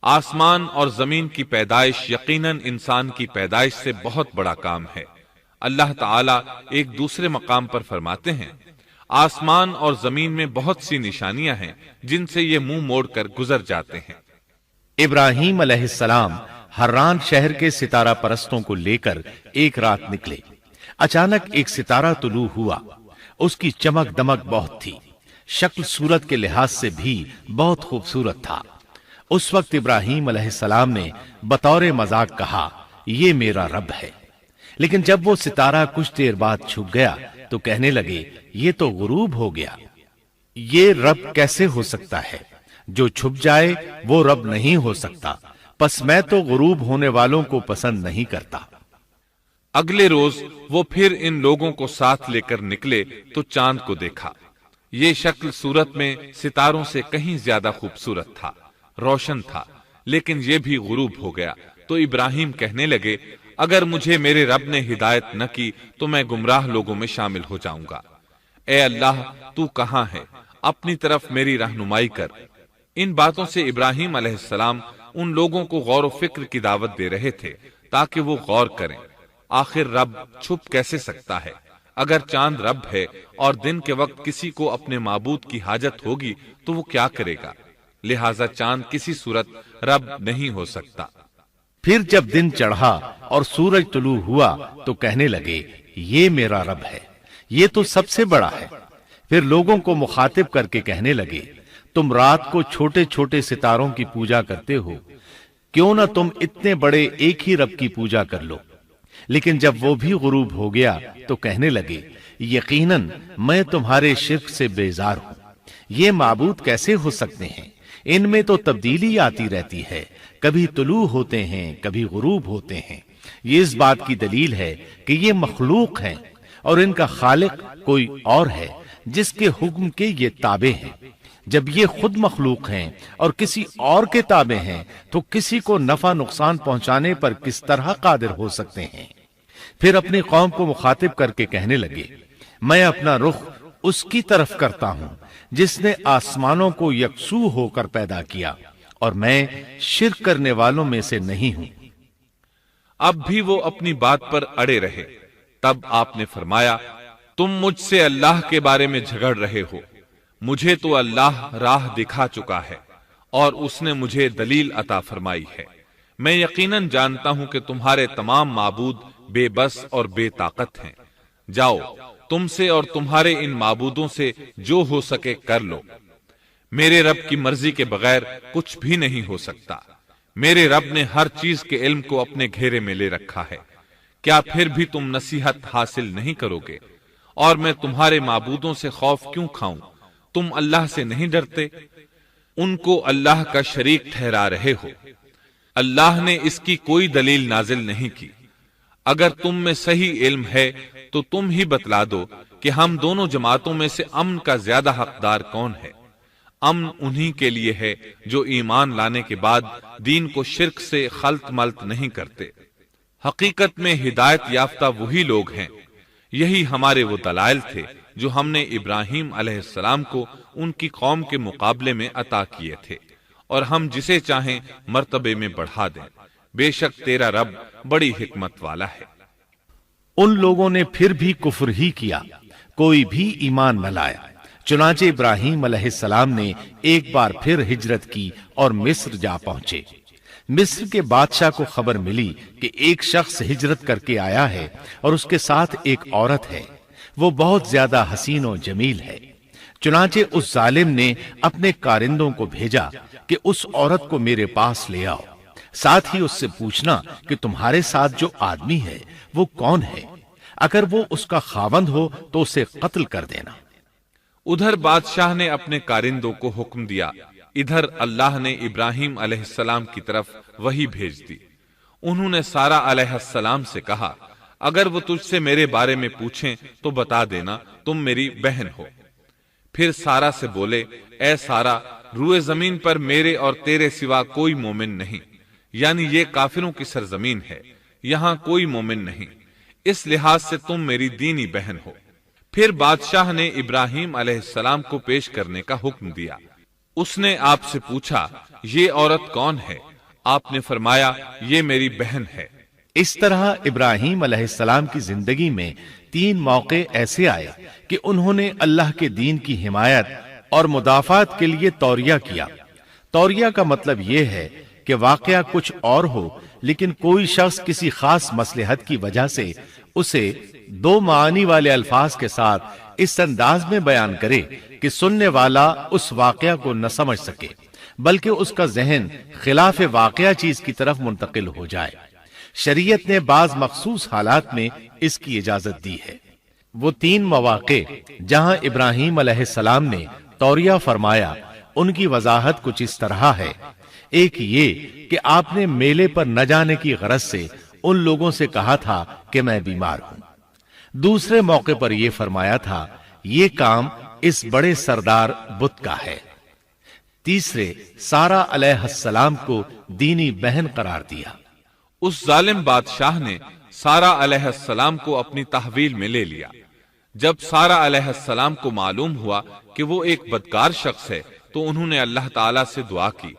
S1: آسمان اور زمین کی پیدائش یقیناً انسان کی پیدائش سے بہت بڑا کام ہے۔ اللہ تعالیٰ ایک دوسرے مقام پر فرماتے ہیں آسمان اور زمین میں بہت سی نشانیاں ہیں جن سے یہ منہ موڑ کر گزر جاتے ہیں۔
S2: ابراہیم علیہ السلام حران شہر کے ستارہ پرستوں کو لے کر ایک رات نکلے۔ اچانک ایک ستارہ طلوع ہوا، اس کی چمک دمک بہت تھی، شکل صورت کے لحاظ سے بھی بہت خوبصورت تھا۔ اس وقت ابراہیم علیہ السلام نے بطور مذاق کہا یہ میرا رب ہے، لیکن جب وہ ستارہ کچھ دیر بعد چھپ گیا تو کہنے لگے یہ تو غروب ہو گیا۔ یہ رب کیسے ہو سکتا ہے؟ جو چھپ جائے وہ رب نہیں ہو سکتا، پس میں تو غروب ہونے والوں کو پسند نہیں کرتا۔
S1: اگلے روز وہ پھر ان لوگوں کو ساتھ لے کر نکلے تو چاند کو دیکھا۔ یہ شکل صورت میں ستاروں سے کہیں زیادہ خوبصورت تھا، روشن تھا، لیکن یہ بھی غروب ہو گیا تو ابراہیم کہنے لگے اگر مجھے میرے رب نے ہدایت نہ کی تو میں گمراہ لوگوں میں شامل ہو جاؤں گا۔ اے اللہ تو کہاں ہے؟ اپنی طرف میری رہنمائی کر۔ ان باتوں سے ابراہیم علیہ السلام ان لوگوں کو غور و فکر کی دعوت دے رہے تھے تاکہ وہ غور کریں، آخر رب چھپ کیسے سکتا ہے؟ اگر چاند رب ہے اور دن کے وقت کسی کو اپنے معبود کی حاجت ہوگی تو وہ کیا کرے گا؟ لہذا چاند کسی صورت رب نہیں ہو سکتا۔
S2: پھر جب دن چڑھا اور سورج طلوع ہوا تو کہنے لگے یہ میرا رب ہے، یہ تو سب سے بڑا ہے۔ پھر لوگوں کو مخاطب کر کے کہنے لگے تم رات کو چھوٹے چھوٹے ستاروں کی پوجا کرتے ہو، کیوں نہ تم اتنے بڑے ایک ہی رب کی پوجا کر لو۔ لیکن جب وہ بھی غروب ہو گیا تو کہنے لگے یقیناً میں تمہارے شرک سے بیزار ہوں، یہ معبود کیسے ہو سکتے ہیں؟ ان میں تو تبدیلی آتی رہتی ہے، کبھی طلوع ہوتے ہیں کبھی غروب ہوتے ہیں۔ یہ اس بات کی دلیل ہے کہ یہ مخلوق ہیں اور ان کا خالق کوئی اور ہے جس کے حکم کے یہ تابع ہیں۔ جب یہ خود مخلوق ہیں اور کسی اور کے تابع ہیں تو کسی کو نفع نقصان پہنچانے پر کس طرح قادر ہو سکتے ہیں؟ پھر اپنی قوم کو مخاطب کر کے کہنے لگے میں اپنا رخ اس کی طرف کرتا ہوں جس نے آسمانوں کو یکسو ہو کر پیدا کیا، اور میں شرک کرنے والوں میں سے نہیں ہوں۔
S1: اب بھی وہ اپنی بات پر اڑے رہے۔ تب آپ نے فرمایا تم مجھ سے اللہ کے بارے میں جھگڑ رہے ہو، مجھے تو اللہ راہ دکھا چکا ہے اور اس نے مجھے دلیل عطا فرمائی ہے۔ میں یقیناً جانتا ہوں کہ تمہارے تمام معبود بے بس اور بے طاقت ہیں۔ جاؤ تم سے اور تمہارے ان معبودوں سے جو ہو سکے کر لو، میرے رب کی مرضی کے بغیر کچھ بھی نہیں ہو سکتا۔ میرے رب نے ہر چیز کے علم کو اپنے گھیرے میں لے رکھا ہے، کیا پھر بھی تم نصیحت حاصل نہیں کرو گے؟ اور میں تمہارے معبودوں سے خوف کیوں کھاؤں؟ تم اللہ سے نہیں ڈرتے؟ ان کو اللہ کا شریک ٹھہرا رہے ہو، اللہ نے اس کی کوئی دلیل نازل نہیں کی۔ اگر تم میں صحیح علم ہے تو تم ہی بتلا دو کہ ہم دونوں جماعتوں میں سے امن کا زیادہ حقدار کون ہے؟ امن انہی کے لیے ہے جو ایمان لانے کے بعد دین کو شرک سے خلط ملط نہیں کرتے۔ حقیقت میں ہدایت یافتہ وہی لوگ ہیں۔ یہی ہمارے وہ دلائل تھے جو ہم نے ابراہیم علیہ السلام کو ان کی قوم کے مقابلے میں عطا کیے تھے، اور ہم جسے چاہیں مرتبے میں بڑھا دیں۔ بے شک تیرا رب بڑی حکمت والا ہے۔
S2: ان لوگوں نے پھر بھی کفر ہی کیا، کوئی بھی ایمان نہ لایا۔ چنانچہ ابراہیم علیہ السلام نے ایک بار پھر ہجرت کی اور مصر جا پہنچے۔ مصر کے بادشاہ کو خبر ملی کہ ایک شخص ہجرت کر کے آیا ہے اور اس کے ساتھ ایک عورت ہے، وہ بہت زیادہ حسین و جمیل ہے۔ چنانچہ اس ظالم نے اپنے کارندوں کو بھیجا کہ اس عورت کو میرے پاس لے آؤ، ساتھ ہی اس سے پوچھنا کہ تمہارے ساتھ جو آدمی ہے وہ کون ہے، اگر وہ اس کا خاوند ہو تو اسے قتل کر دینا۔
S1: ادھر بادشاہ نے اپنے کارندوں کو حکم دیا، ادھر اللہ نے ابراہیم علیہ السلام کی طرف وحی بھیج دی۔ انہوں نے سارہ علیہ السلام سے کہا اگر وہ تجھ سے میرے بارے میں پوچھیں تو بتا دینا تم میری بہن ہو۔ پھر سارہ سے بولے اے سارہ، روئے زمین پر میرے اور تیرے سوا کوئی مومن نہیں، یعنی یہ کافروں کی سرزمین ہے، یہاں کوئی مومن نہیں، اس لحاظ سے تم میری دینی بہن ہو۔ پھر بادشاہ نے ابراہیم علیہ السلام کو پیش کرنے کا حکم دیا۔ اس نے آپ سے پوچھا یہ عورت کون ہے؟ آپ نے فرمایا یہ میری بہن ہے۔
S2: اس طرح ابراہیم علیہ السلام کی زندگی میں 3 موقع ایسے آئے کہ انہوں نے اللہ کے دین کی حمایت اور مدافعت کے لیے توریہ کیا۔ توریہ کا مطلب یہ ہے کہ واقعہ کچھ اور ہو لیکن کوئی شخص کسی خاص مصلحت کی وجہ سے اسے 2 معانی والے الفاظ کے ساتھ اس انداز میں بیان کرے کہ سننے والا اس واقعہ کو نہ سمجھ سکے بلکہ اس کا ذہن خلاف واقعہ چیز کی طرف منتقل ہو جائے۔ شریعت نے بعض مخصوص حالات میں اس کی اجازت دی ہے۔ وہ 3 مواقع جہاں ابراہیم علیہ السلام نے توریہ فرمایا ان کی وضاحت کچھ اس طرح ہے۔ ایک یہ کہ آپ نے میلے پر نہ جانے کی غرض سے ان لوگوں سے کہا تھا کہ میں بیمار ہوں۔ دوسرے موقع پر یہ فرمایا تھا یہ کام اس بڑے سردار بت کا ہے۔ تیسرے سارہ علیہ السلام کو دینی بہن قرار دیا۔
S1: اس ظالم بادشاہ نے سارہ علیہ السلام کو اپنی تحویل میں لے لیا۔ جب سارہ علیہ السلام کو معلوم ہوا کہ وہ ایک بدکار شخص ہے تو انہوں نے اللہ تعالیٰ سے دعا کی،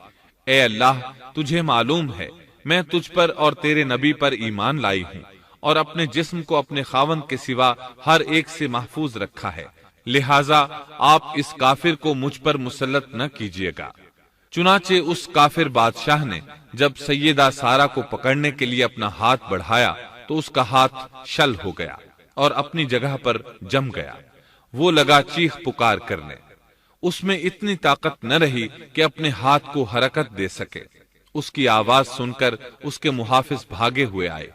S1: اے اللہ، تجھے معلوم ہے میں تجھ پر اور تیرے نبی پر ایمان لائی ہوں اور اپنے جسم کو اپنے خاوند کے سوا ہر ایک سے محفوظ رکھا ہے، لہٰذا آپ اس کافر کو مجھ پر مسلط نہ کیجیے گا۔ چنانچہ اس کافر بادشاہ نے جب سیدہ سارہ کو پکڑنے کے لیے اپنا ہاتھ بڑھایا تو اس کا ہاتھ شل ہو گیا اور اپنی جگہ پر جم گیا۔ وہ لگا چیخ پکار کرنے، اس میں اتنی طاقت نہ رہی کہ اپنے ہاتھ کو حرکت دے سکے۔ اس کی آواز سن کر اس کے محافظ بھاگے ہوئے آئے،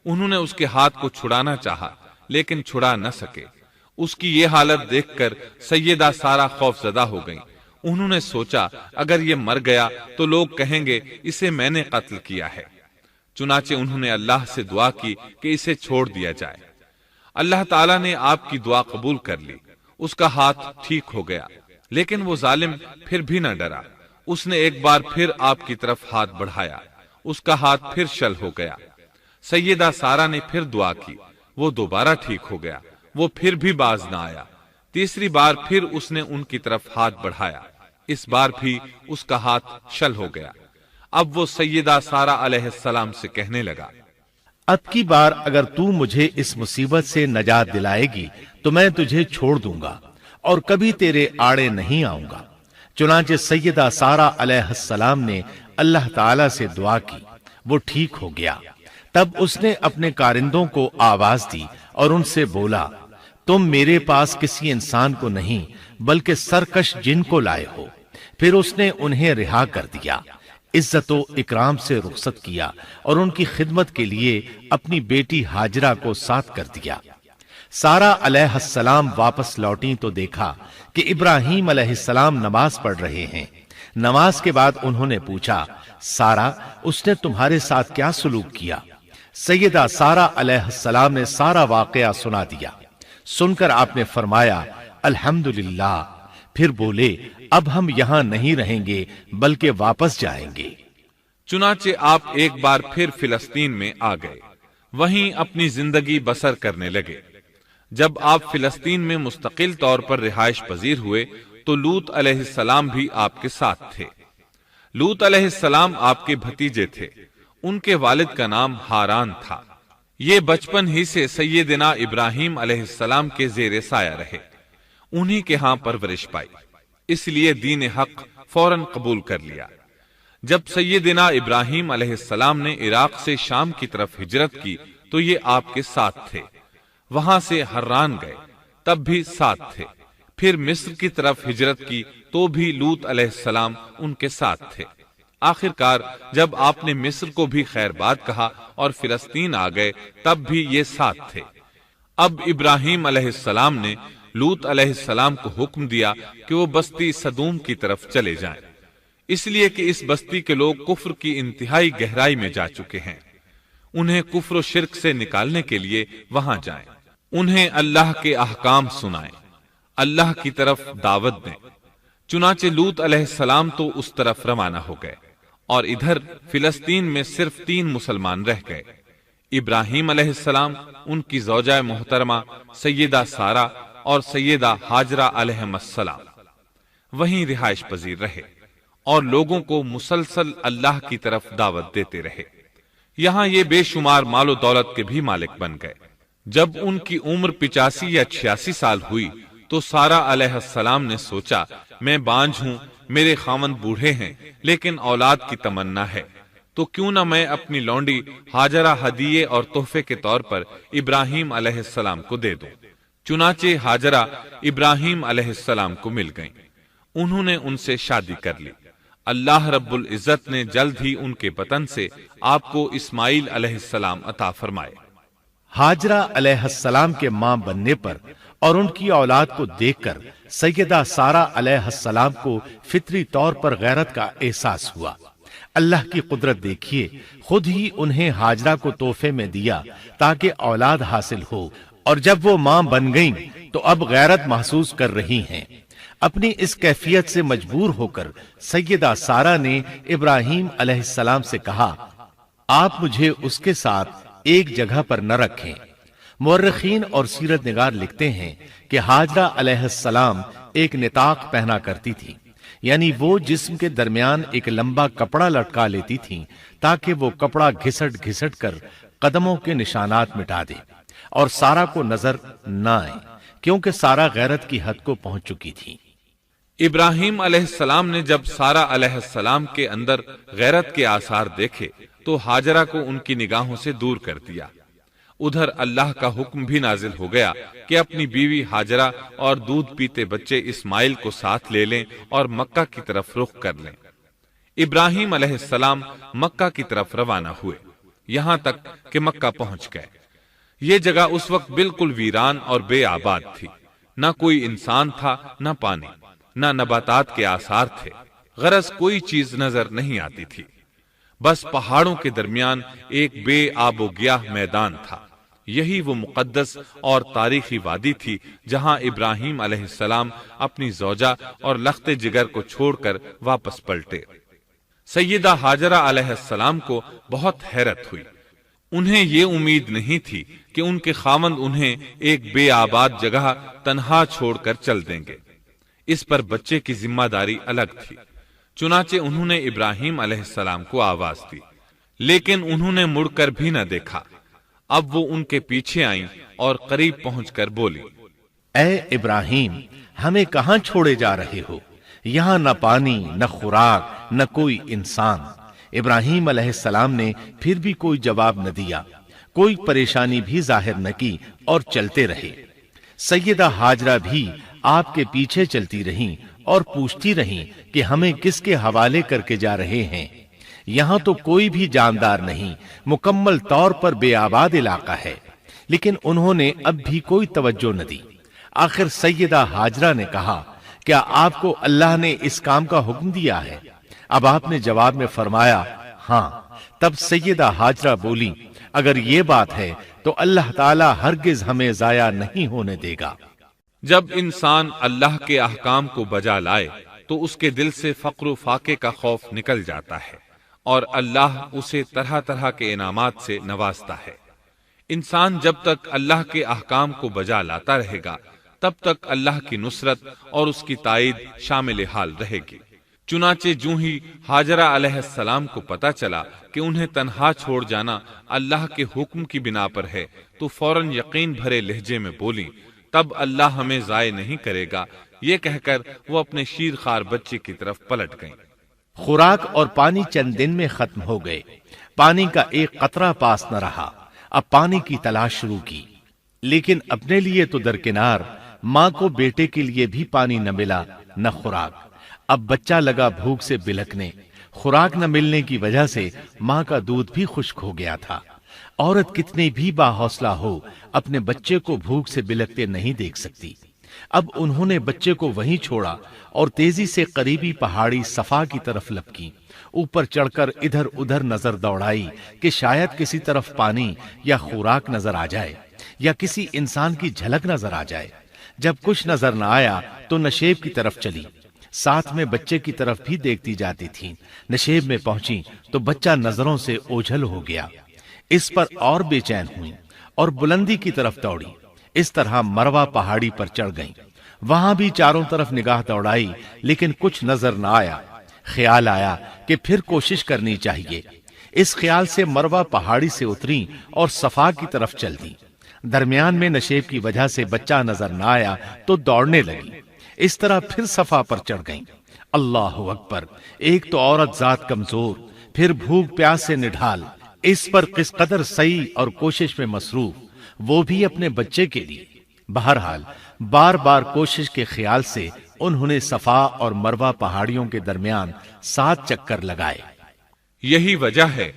S1: انہوں نے اس کے ہاتھ کو چھڑانا چاہا لیکن چھڑا نہ سکے۔ اس کی یہ حالت دیکھ کر سیدہ سارہ خوف زدہ ہو گئیں۔ انہوں نے سوچا اگر یہ مر گیا تو لوگ کہیں گے اسے میں نے قتل کیا ہے، چنانچہ انہوں نے اللہ سے دعا کی کہ اسے چھوڑ دیا جائے۔ اللہ تعالیٰ نے آپ کی دعا قبول کر لی، اس کا ہاتھ ٹھیک ہو گیا، لیکن وہ ظالم پھر بھی نہ ڈرا۔ اس نے ایک بار پھر آپ کی طرف ہاتھ بڑھایا، اس کا ہاتھ پھر شل ہو گیا۔ سیدہ سارہ نے پھر دعا کی، وہ دوبارہ ٹھیک ہو گیا، وہ پھر بھی باز نہ آیا۔ تیسری بار پھر اس نے ان کی طرف ہاتھ بڑھایا، اس بار بھی اس کا ہاتھ شل ہو گیا۔ اب وہ سیدہ سارہ علیہ السلام سے کہنے لگا،
S2: اب کی بار اگر تو مجھے اس مصیبت سے نجات دلائے گی تو میں تجھے چھوڑ دوں گا اور کبھی تیرے آڑے نہیں آؤں گا۔ چنانچہ سیدہ سارہ علیہ السلام نے اللہ تعالی سے دعا کی، وہ ٹھیک ہو گیا۔ تب اس نے اپنے کارندوں کو آواز دی اور ان سے بولا، تم میرے پاس کسی انسان کو نہیں بلکہ سرکش جن کو لائے ہو۔ پھر اس نے انہیں رہا کر دیا، عزت و اکرام سے رخصت کیا اور ان کی خدمت کے لیے اپنی بیٹی ہاجرہ کو ساتھ کر دیا۔ سارہ علیہ السلام واپس لوٹیں تو دیکھا کہ ابراہیم علیہ السلام نماز پڑھ رہے ہیں۔ نماز کے بعد انہوں نے پوچھا، سارہ، اس نے تمہارے ساتھ کیا سلوک کیا؟ سیدہ سارہ علیہ السلام نے سارا واقعہ سنا دیا۔ سن کر آپ نے فرمایا، الحمدللہ۔ پھر بولے، اب ہم یہاں نہیں رہیں گے بلکہ واپس جائیں گے۔
S1: چنانچہ آپ ایک بار پھر فلسطین میں آ گئے، وہیں اپنی زندگی بسر کرنے لگے۔ جب آپ فلسطین میں مستقل طور پر رہائش پذیر ہوئے تو لوط علیہ السلام بھی آپ کے ساتھ تھے۔ لوط علیہ السلام آپ کے بھتیجے تھے، ان کے والد کا نام ہاران تھا۔ یہ بچپن ہی سے سیدنا ابراہیم علیہ السلام کے زیر سایہ رہے، انہی کے ہاں پرورش پائی، اس لیے دین حق فوراً قبول کر لیا۔ جب سیدنا ابراہیم علیہ السلام نے عراق سے شام کی طرف ہجرت کی تو یہ آپ کے ساتھ تھے، وہاں سے حران گئے، تب بھی ساتھ تھے۔ پھر مصر کی طرف ہجرت کی تو بھی لوط علیہ السلام ان کے ساتھ تھے۔ آخرکار جب آپ نے مصر کو بھی خیر بات کہا اور فلسطین آ گئے تب بھی یہ ساتھ تھے۔ اب ابراہیم علیہ السلام نے لوط علیہ السلام کو حکم دیا کہ وہ بستی سدوم کی طرف چلے جائیں، اس لیے کہ اس بستی کے لوگ کفر کی انتہائی گہرائی میں جا چکے ہیں، انہیں کفر و شرک سے نکالنے کے لیے وہاں جائیں، انہیں اللہ کے احکام سنائیں، اللہ کی طرف دعوت دیں۔ چنانچہ لوط علیہ السلام تو اس طرف روانہ ہو گئے اور ادھر فلسطین میں صرف 3 مسلمان رہ گئے، ابراہیم علیہ السلام، ان کی زوجہ محترمہ سیدہ سارہ اور سیدہ ہاجرہ علیہم السلام وہیں رہائش پذیر رہے اور لوگوں کو مسلسل اللہ کی طرف دعوت دیتے رہے۔ یہاں یہ بے شمار مال و دولت کے بھی مالک بن گئے۔ جب ان کی عمر 85 یا 86 سال ہوئی تو سارہ علیہ السلام نے سوچا، میں بانجھ ہوں، میرے خاوند بوڑھے ہیں لیکن اولاد کی تمنا ہے، تو کیوں نہ میں اپنی لونڈی ہاجرہ ہدیے اور تحفے کے طور پر ابراہیم علیہ السلام کو دے دوں۔ چنانچہ ہاجرہ ابراہیم علیہ السلام کو مل گئیں، انہوں نے ان سے شادی کر لی۔ اللہ رب العزت نے جلد ہی ان کے بطن سے آپ کو اسماعیل علیہ السلام عطا فرمائے۔
S2: ہاجرہ علیہ السلام کے ماں بننے پر اور ان کی اولاد کو دیکھ کر سیدہ سارہ علیہ السلام کو فطری طور پر غیرت کا احساس ہوا۔ اللہ کی قدرت دیکھیے، خود ہی انہیں ہاجرہ کو تحفے میں دیا تاکہ اولاد حاصل ہو، اور جب وہ ماں بن گئیں تو اب غیرت محسوس کر رہی ہیں۔ اپنی اس کیفیت سے مجبور ہو کر سیدہ سارہ نے ابراہیم علیہ السلام سے کہا، آپ مجھے اس کے ساتھ ایک جگہ پر نہ رکھیں۔ مورخین اور سیرت نگار لکھتے ہیں کہ ہاجرہ علیہ السلام ایک نطاق پہنا کرتی تھی، یعنی وہ جسم کے درمیان ایک لمبا کپڑا لٹکا لیتی تھیں تاکہ وہ کپڑا گھسٹ گھسٹ کر قدموں کے نشانات مٹا دے اور سارا کو نظر نہ آئے، کیونکہ سارا غیرت کی حد کو پہنچ چکی تھی۔
S1: ابراہیم علیہ السلام نے جب سارا علیہ السلام کے اندر غیرت کے آثار دیکھے تو ہاجرہ کو ان کی نگاہوں سے دور کر دیا۔ ادھر اللہ کا حکم بھی نازل ہو گیا کہ اپنی بیوی ہاجرہ اور دودھ پیتے بچے اسماعیل کو ساتھ لے لیں اور مکہ کی طرف رخ کر لیں۔ ابراہیم علیہ السلام مکہ کی طرف روانہ ہوئے، یہاں تک کہ مکہ پہنچ گئے۔ یہ جگہ اس وقت بالکل ویران اور بے آباد تھی، نہ کوئی انسان تھا، نہ پانی، نہ نباتات کے آثار تھے، غرض کوئی چیز نظر نہیں آتی تھی، بس پہاڑوں کے درمیان ایک بے آب و گیاہ میدان تھا۔ یہی وہ مقدس اور تاریخی وادی تھی جہاں ابراہیم علیہ السلام اپنی زوجہ اور لخت جگر کو چھوڑ کر واپس پلٹے۔ سیدہ ہاجرہ علیہ السلام کو بہت حیرت ہوئی، انہیں یہ امید نہیں تھی کہ ان کے خاوند انہیں ایک بے آباد جگہ تنہا چھوڑ کر چل دیں گے، اس پر بچے کی ذمہ داری الگ تھی۔ چنانچہ انہوں نے ابراہیم علیہ السلام کو آواز دی، لیکن انہوں نے مڑ کر بھی نہ دیکھا۔ اب وہ ان کے پیچھے آئیں اور قریب پہنچ کر بولی،
S2: اے ابراہیم، ہمیں کہاں چھوڑے جا رہے ہو؟ یہاں نہ پانی، نہ خوراک، نہ کوئی انسان۔ ابراہیم علیہ السلام نے پھر بھی کوئی جواب نہ دیا، کوئی پریشانی بھی ظاہر نہ کی اور چلتے رہے۔ سیدہ ہاجرہ بھی آپ کے پیچھے چلتی رہیں اور پوچھتی رہیں کہ ہمیں کس کے حوالے کر کے جا رہے ہیں؟ یہاں تو کوئی بھی جاندار نہیں، مکمل طور پر بے آباد علاقہ ہے۔ لیکن انہوں نے اب بھی کوئی توجہ نہ دی۔ آخر سیدہ ہاجرہ نے کہا، کیا آپ کو اللہ نے اس کام کا حکم دیا ہے؟ اب آپ نے جواب میں فرمایا، ہاں۔ تب سیدہ ہاجرہ بولی، اگر یہ بات ہے تو اللہ تعالی ہرگز ہمیں ضائع نہیں ہونے دے گا۔
S1: جب انسان اللہ کے احکام کو بجا لائے تو اس کے دل سے فقر و فاقے کا خوف نکل جاتا ہے اور اللہ اسے طرح طرح کے انعامات سے نوازتا ہے۔ انسان جب تک اللہ کے احکام کو بجا لاتا رہے گا تب تک اللہ کی نصرت اور اس کی تائید شامل حال رہے گی۔ چنانچہ جوں ہی ہاجرہ علیہ السلام کو پتا چلا کہ انہیں تنہا چھوڑ جانا اللہ کے حکم کی بنا پر ہے تو فوراً یقین بھرے لہجے میں بولی، تب اللہ ہمیں ضائع نہیں کرے گا۔ یہ کہہ کر وہ اپنے شیر خوار بچے کی طرف پلٹ گئیں۔
S2: خوراک اور پانی چند دن میں ختم ہو گئے، پانی کا ایک قطرہ پاس نہ رہا۔ اب پانی کی تلاش شروع کی، لیکن اپنے لیے تو درکنار، ماں کو بیٹے کے لیے بھی پانی نہ ملا نہ خوراک۔ اب بچہ لگا بھوک سے بلکنے، خوراک نہ ملنے کی وجہ سے ماں کا دودھ بھی خشک ہو گیا تھا۔ عورت کتنی بھی باحوصلہ ہو اپنے بچے کو بھوک سے بلکتے نہیں دیکھ سکتی۔ اب انہوں نے بچے کو وہیں چھوڑا اور تیزی سے قریبی پہاڑی صفا کی طرف لپکی۔ اوپر چڑھ کر ادھر ادھر نظر دوڑائی کہ شاید کسی طرف پانی یا خوراک نظر آ جائے یا کسی انسان کی جھلک نظر آ جائے۔ جب کچھ نظر نہ آیا تو نشیب کی طرف چلی، ساتھ میں بچے کی طرف بھی دیکھتی جاتی تھی۔ نشیب میں پہنچی تو بچہ نظروں سے اوجھل ہو گیا۔ اس پر اور بے چین ہوئی اور بلندی کی طرف دوڑی۔ اس طرح مروہ پہاڑی پر چڑھ گئیں۔ وہاں بھی چاروں طرف نگاہ دوڑائی لیکن کچھ نظر نہ آیا۔ خیال آیا کہ پھر کوشش کرنی چاہیے۔ اس خیال سے مروہ پہاڑی سے اتری اور صفا کی طرف چل دی۔ درمیان میں نشیب کی وجہ سے بچہ نظر نہ آیا تو دوڑنے لگی۔ اس طرح پھر صفا پر چڑھ گئیں۔ اللہ اکبر! ایک تو عورت ذات کمزور، پھر بھوک پیاس سے نڈھال، اس پر کس قدر سعی اور کوشش میں مصروف، وہ بھی اپنے بچے کے لیے۔ بہرحال بار بار کوشش کے خیال سے انہوں نے صفا اور مروہ پہاڑیوں کے درمیان 7 چکر لگائے۔
S1: یہی وجہ ہے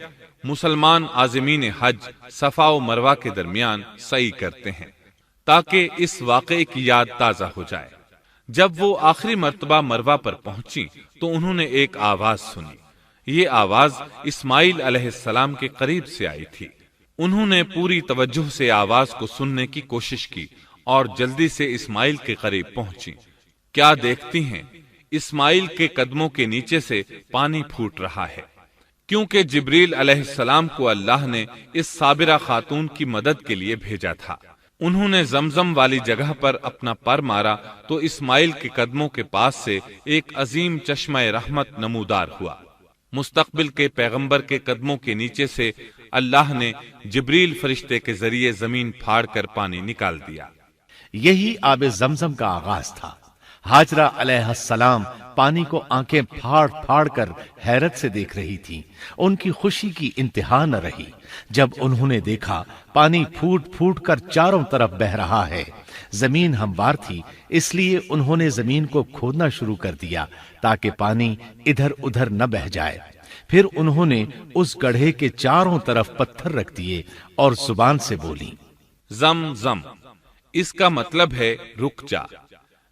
S1: مسلمان عازمین حج صفا و مروہ کے درمیان سعی کرتے ہیں تاکہ اس واقعے کی یاد تازہ ہو جائے۔ جب وہ آخری مرتبہ مروہ پر پہنچی تو انہوں نے ایک آواز سنی۔ یہ آواز اسماعیل علیہ السلام کے قریب سے آئی تھی۔ انہوں نے پوری توجہ سے آواز کو سننے کی کوشش کی اور جلدی سے اسماعیل کے قریب پہنچی۔ کیا دیکھتی ہیں، اسماعیل کے قدموں کے نیچے سے پانی پھوٹ رہا ہے، کیونکہ جبریل علیہ السلام کو اللہ نے اس صابرہ خاتون کی مدد کے لیے بھیجا تھا۔ انہوں نے زمزم والی جگہ پر اپنا پر مارا تو اسماعیل کے قدموں کے پاس سے ایک عظیم چشمہ رحمت نمودار ہوا۔ مستقبل کے پیغمبر کے قدموں کے نیچے سے اللہ نے جبریل فرشتے کے ذریعے زمین پھاڑ کر پانی نکال دیا۔
S2: یہی آب زمزم کا آغاز تھا۔ ہاجرہ علیہ السلام پانی کو آنکھیں پھاڑ پھاڑ کر حیرت سے دیکھ رہی تھی۔ ان کی خوشی کی انتہا نہ رہی جب انہوں نے دیکھا پانی پھوٹ پھوٹ کر چاروں طرف بہ رہا ہے۔ زمین ہموار تھی، اس لیے انہوں نے زمین کو کھودنا شروع کر دیا تاکہ پانی ادھر ادھر نہ بہ جائے۔ پھر انہوں نے اس گڑھے کے چاروں طرف پتھر رکھ دیے اور زبان سے بولی،
S1: زم زم، اس کا مطلب ہے رک جا۔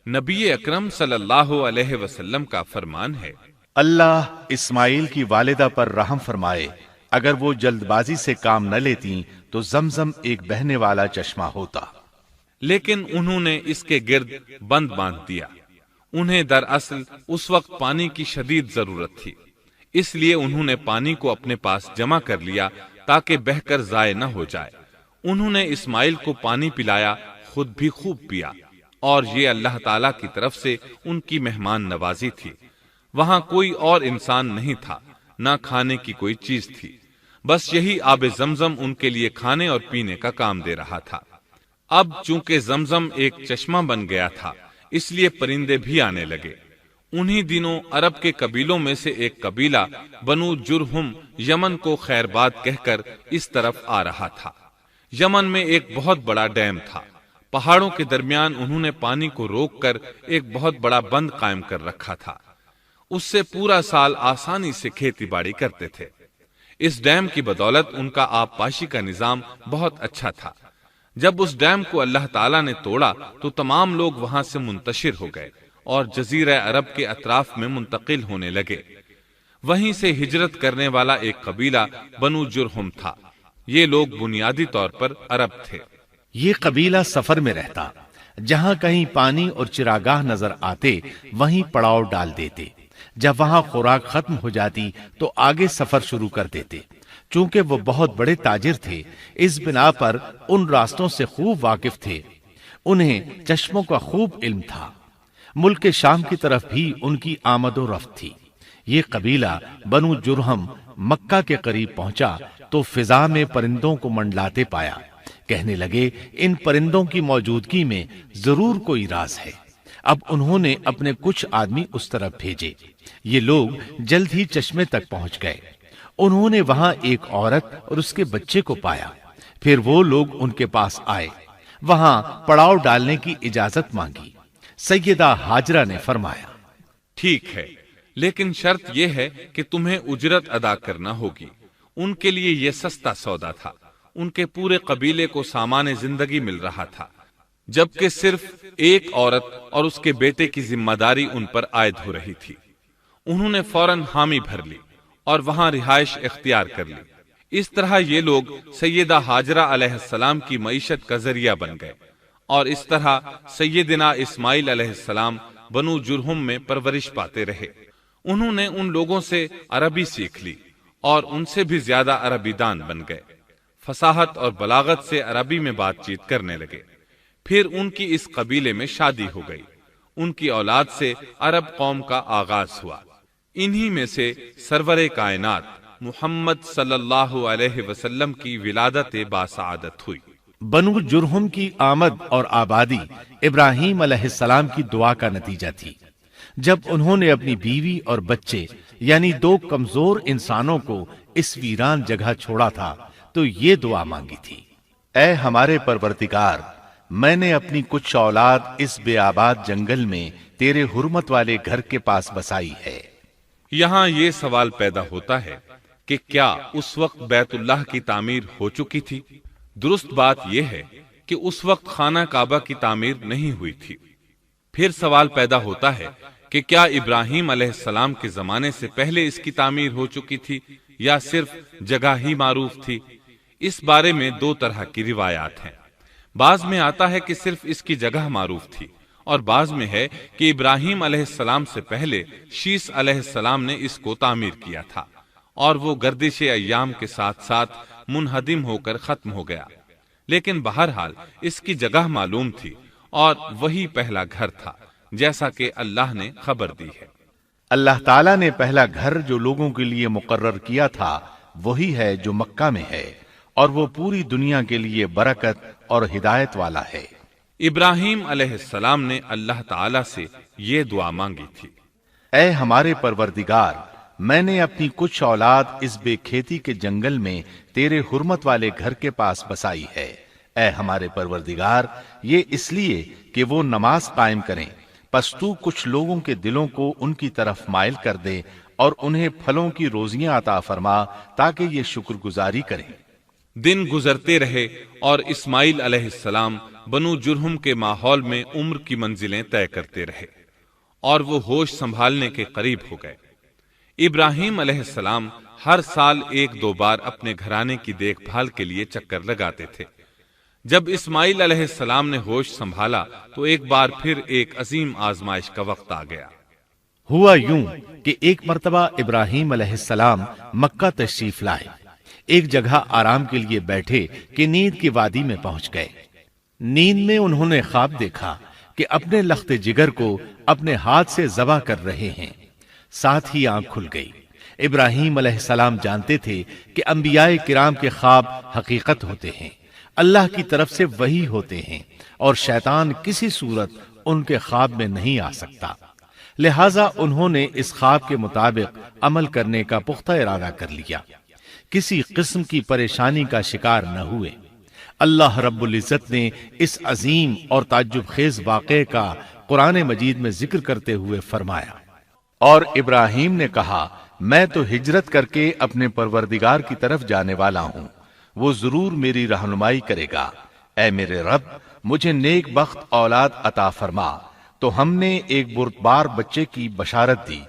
S1: نبی اکرم صلی اللہ علیہ وسلم کا فرمان ہے،
S2: اللہ اسماعیل کی والدہ پر رحم فرمائے، اگر وہ جلد بازی سے کام نہ لیتی تو زمزم ایک بہنے والا چشمہ ہوتا۔
S1: لیکن انہوں نے اس کے گرد بند باندھ دیا۔ انہیں دراصل اس وقت پانی کی شدید ضرورت تھی، اس لیے انہوں نے پانی کو اپنے پاس جمع کر لیا تاکہ بہہ کر ضائع نہ ہو جائے۔ انہوں نے اسماعیل کو پانی پلایا، خود بھی خوب پیا، اور یہ اللہ تعالی کی طرف سے ان کی مہمان نوازی تھی۔ وہاں کوئی اور انسان نہیں تھا، نہ کھانے کی کوئی چیز تھی، بس یہی آب زمزم ان کے لیے کھانے اور پینے کا کام دے رہا تھا۔ اب چونکہ زمزم ایک چشمہ بن گیا تھا، اس لیے پرندے بھی آنے لگے۔ انہی دنوں عرب کے قبیلوں میں سے ایک قبیلہ بنو جرہم یمن کو خیر باد کہہ کر اس طرف آ رہا تھا۔ یمن میں ایک بہت بڑا ڈیم تھا۔ پہاڑوں کے درمیان انہوں نے پانی کو روک کر ایک بہت بڑا بند قائم کر رکھا تھا۔ اس سے پورا سال آسانی سے کھیتی باڑی کرتے تھے۔ اس ڈیم کی بدولت ان کا آب پاشی کا نظام بہت اچھا تھا۔ جب اس ڈیم کو اللہ تعالیٰ نے توڑا تو تمام لوگ وہاں سے منتشر ہو گئے اور جزیرہ عرب کے اطراف میں منتقل ہونے لگے۔ وہیں سے ہجرت کرنے والا ایک قبیلہ بنو جرہم تھا۔ یہ لوگ بنیادی طور پر عرب تھے۔
S2: یہ قبیلہ سفر میں رہتا، جہاں کہیں پانی اور چراگاہ نظر آتے وہیں پڑاؤ ڈال دیتے۔ جب وہاں خوراک ختم ہو جاتی تو آگے سفر شروع کر دیتے۔ چونکہ وہ بہت بڑے تاجر تھے، اس بنا پر ان راستوں سے خوب واقف تھے۔ انہیں چشموں کا خوب علم تھا۔ ملک شام کی طرف بھی ان کی آمد و رفت تھی۔ یہ قبیلہ بنو جرہم مکہ کے قریب پہنچا تو فضا میں پرندوں کو منڈلاتے پایا۔ کہنے لگے، ان پرندوں کی موجودگی میں ضرور کوئی راز ہے۔ اب انہوں نے اپنے کچھ آدمی اس طرف بھیجے۔ یہ لوگ جلد ہی چشمے تک پہنچ گئے۔ انہوں نے وہاں ایک عورت اور اس کے بچے کو پایا۔ پھر وہ لوگ ان کے پاس آئے، وہاں پڑاؤ ڈالنے کی اجازت مانگی۔ سیدہ ہاجرہ نے فرمایا،
S1: ٹھیک ہے، لیکن شرط یہ ہے کہ تمہیں اجرت ادا کرنا ہوگی۔ ان کے لیے یہ سستا سودا تھا۔ ان کے پورے قبیلے کو سامان زندگی مل رہا تھا، جبکہ صرف ایک عورت اور اس کے بیٹے کی ذمہ داری ان پر عائد ہو رہی تھی۔ انہوں نے فوراً حامی بھر لی اور وہاں رہائش اختیار کر لی۔ اس طرح یہ لوگ سیدہ ہاجرہ علیہ السلام کی معیشت کا ذریعہ بن گئے، اور اس طرح سیدنا اسماعیل علیہ السلام بنو جرہم میں پرورش پاتے رہے۔ انہوں نے ان لوگوں سے عربی سیکھ لی اور ان سے بھی زیادہ عربی دان بن گئے۔ فصاحت اور بلاغت سے عربی میں بات چیت کرنے لگے۔ پھر ان کی اس قبیلے میں شادی ہو گئی۔ ان کی اولاد سے عرب قوم کا آغاز ہوا۔ انہی میں سے سرور کائنات محمد صلی اللہ علیہ وسلم کی ولادت باسعادت ہوئی۔
S2: بنو جرہم کی آمد اور آبادی ابراہیم علیہ السلام کی دعا کا نتیجہ تھی۔ جب انہوں نے اپنی بیوی اور بچے یعنی دو کمزور انسانوں کو اس ویران جگہ چھوڑا تھا تو یہ دعا مانگی تھی، اے ہمارے پروردگار، میں نے اپنی کچھ اولاد اس بے آباد جنگل میں تیرے حرمت والے گھر کے پاس بسائی ہے۔
S1: یہاں یہ سوال پیدا ہوتا ہے کہ کیا اس وقت بیت اللہ کی تعمیر ہو چکی تھی؟ درست بات یہ ہے کہ اس وقت خانہ کعبہ کی تعمیر نہیں ہوئی تھی۔ پھر سوال پیدا ہوتا ہے کہ کیا ابراہیم علیہ السلام کے زمانے سے پہلے اس کی تعمیر ہو چکی تھی یا صرف جگہ ہی معروف تھی؟ اس بارے میں دو طرح کی روایات ہیں۔ بعض میں آتا ہے کہ صرف اس کی جگہ معروف تھی، اور بعض میں ہے کہ ابراہیم علیہ السلام سے پہلے شیس علیہ السلام نے اس کو تعمیر کیا تھا، اور وہ گردش ایام کے ساتھ ساتھ منہدم ہو کر ختم ہو گیا۔ لیکن بہرحال اس کی جگہ معلوم تھی اور وہی پہلا گھر تھا، جیسا کہ اللہ نے خبر دی ہے۔
S2: اللہ تعالیٰ نے پہلا گھر جو لوگوں کے لیے مقرر کیا تھا وہی ہے جو مکہ میں ہے، اور وہ پوری دنیا کے لیے برکت اور ہدایت والا ہے۔
S1: ابراہیم علیہ السلام نے اللہ تعالیٰ سے یہ دعا مانگی تھی،
S2: اے ہمارے پروردگار، میں نے اپنی کچھ اولاد اس بے کھیتی کے جنگل میں تیرے حرمت والے گھر کے پاس بسائی ہے۔ اے ہمارے پروردگار، یہ اس لیے کہ وہ نماز قائم کریں، پس تو کچھ لوگوں کے دلوں کو ان کی طرف مائل کر دے اور انہیں پھلوں کی روزیاں عطا فرما تاکہ یہ شکر گزاری کریں۔
S1: دن گزرتے رہے اور اسماعیل علیہ السلام بنو جرہم کے ماحول میں عمر کی منزلیں طے کرتے رہے اور وہ ہوش سنبھالنے کے قریب ہو گئے۔ ابراہیم علیہ السلام ہر سال 1-2 بار اپنے گھرانے کی دیکھ بھال کے لیے چکر لگاتے تھے۔ جب اسماعیل علیہ السلام نے ہوش سنبھالا تو ایک بار پھر ایک عظیم آزمائش کا وقت آ گیا۔
S2: ہوا یوں کہ ایک مرتبہ ابراہیم علیہ السلام مکہ تشریف لائے، ایک جگہ آرام کے لیے بیٹھے کہ نیند کی وادی میں پہنچ گئے۔ نیند میں انہوں نے خواب دیکھا کہ اپنے لخت جگر کو اپنے ہاتھ سے ذبح کر رہے ہیں، ساتھ ہی آنکھ کھل گئی۔ ابراہیم علیہ السلام جانتے تھے کہ انبیاء کرام کے خواب حقیقت ہوتے ہیں، اللہ کی طرف سے وحی ہوتے ہیں، اور شیطان کسی صورت ان کے خواب میں نہیں آ سکتا، لہٰذا انہوں نے اس خواب کے مطابق عمل کرنے کا پختہ ارادہ کر لیا، کسی قسم کی پریشانی کا شکار نہ ہوئے۔ اللہ رب العزت نے اس عظیم اور تعجب خیز واقعے کا قرآن مجید میں ذکر کرتے ہوئے فرمایا، اور ابراہیم نے کہا، میں تو ہجرت کر کے اپنے پروردگار کی طرف جانے والا ہوں، وہ ضرور میری رہنمائی کرے گا۔ اے میرے رب، مجھے نیک بخت اولاد عطا فرما۔ تو ہم نے ایک بردبار بچے کی بشارت دی۔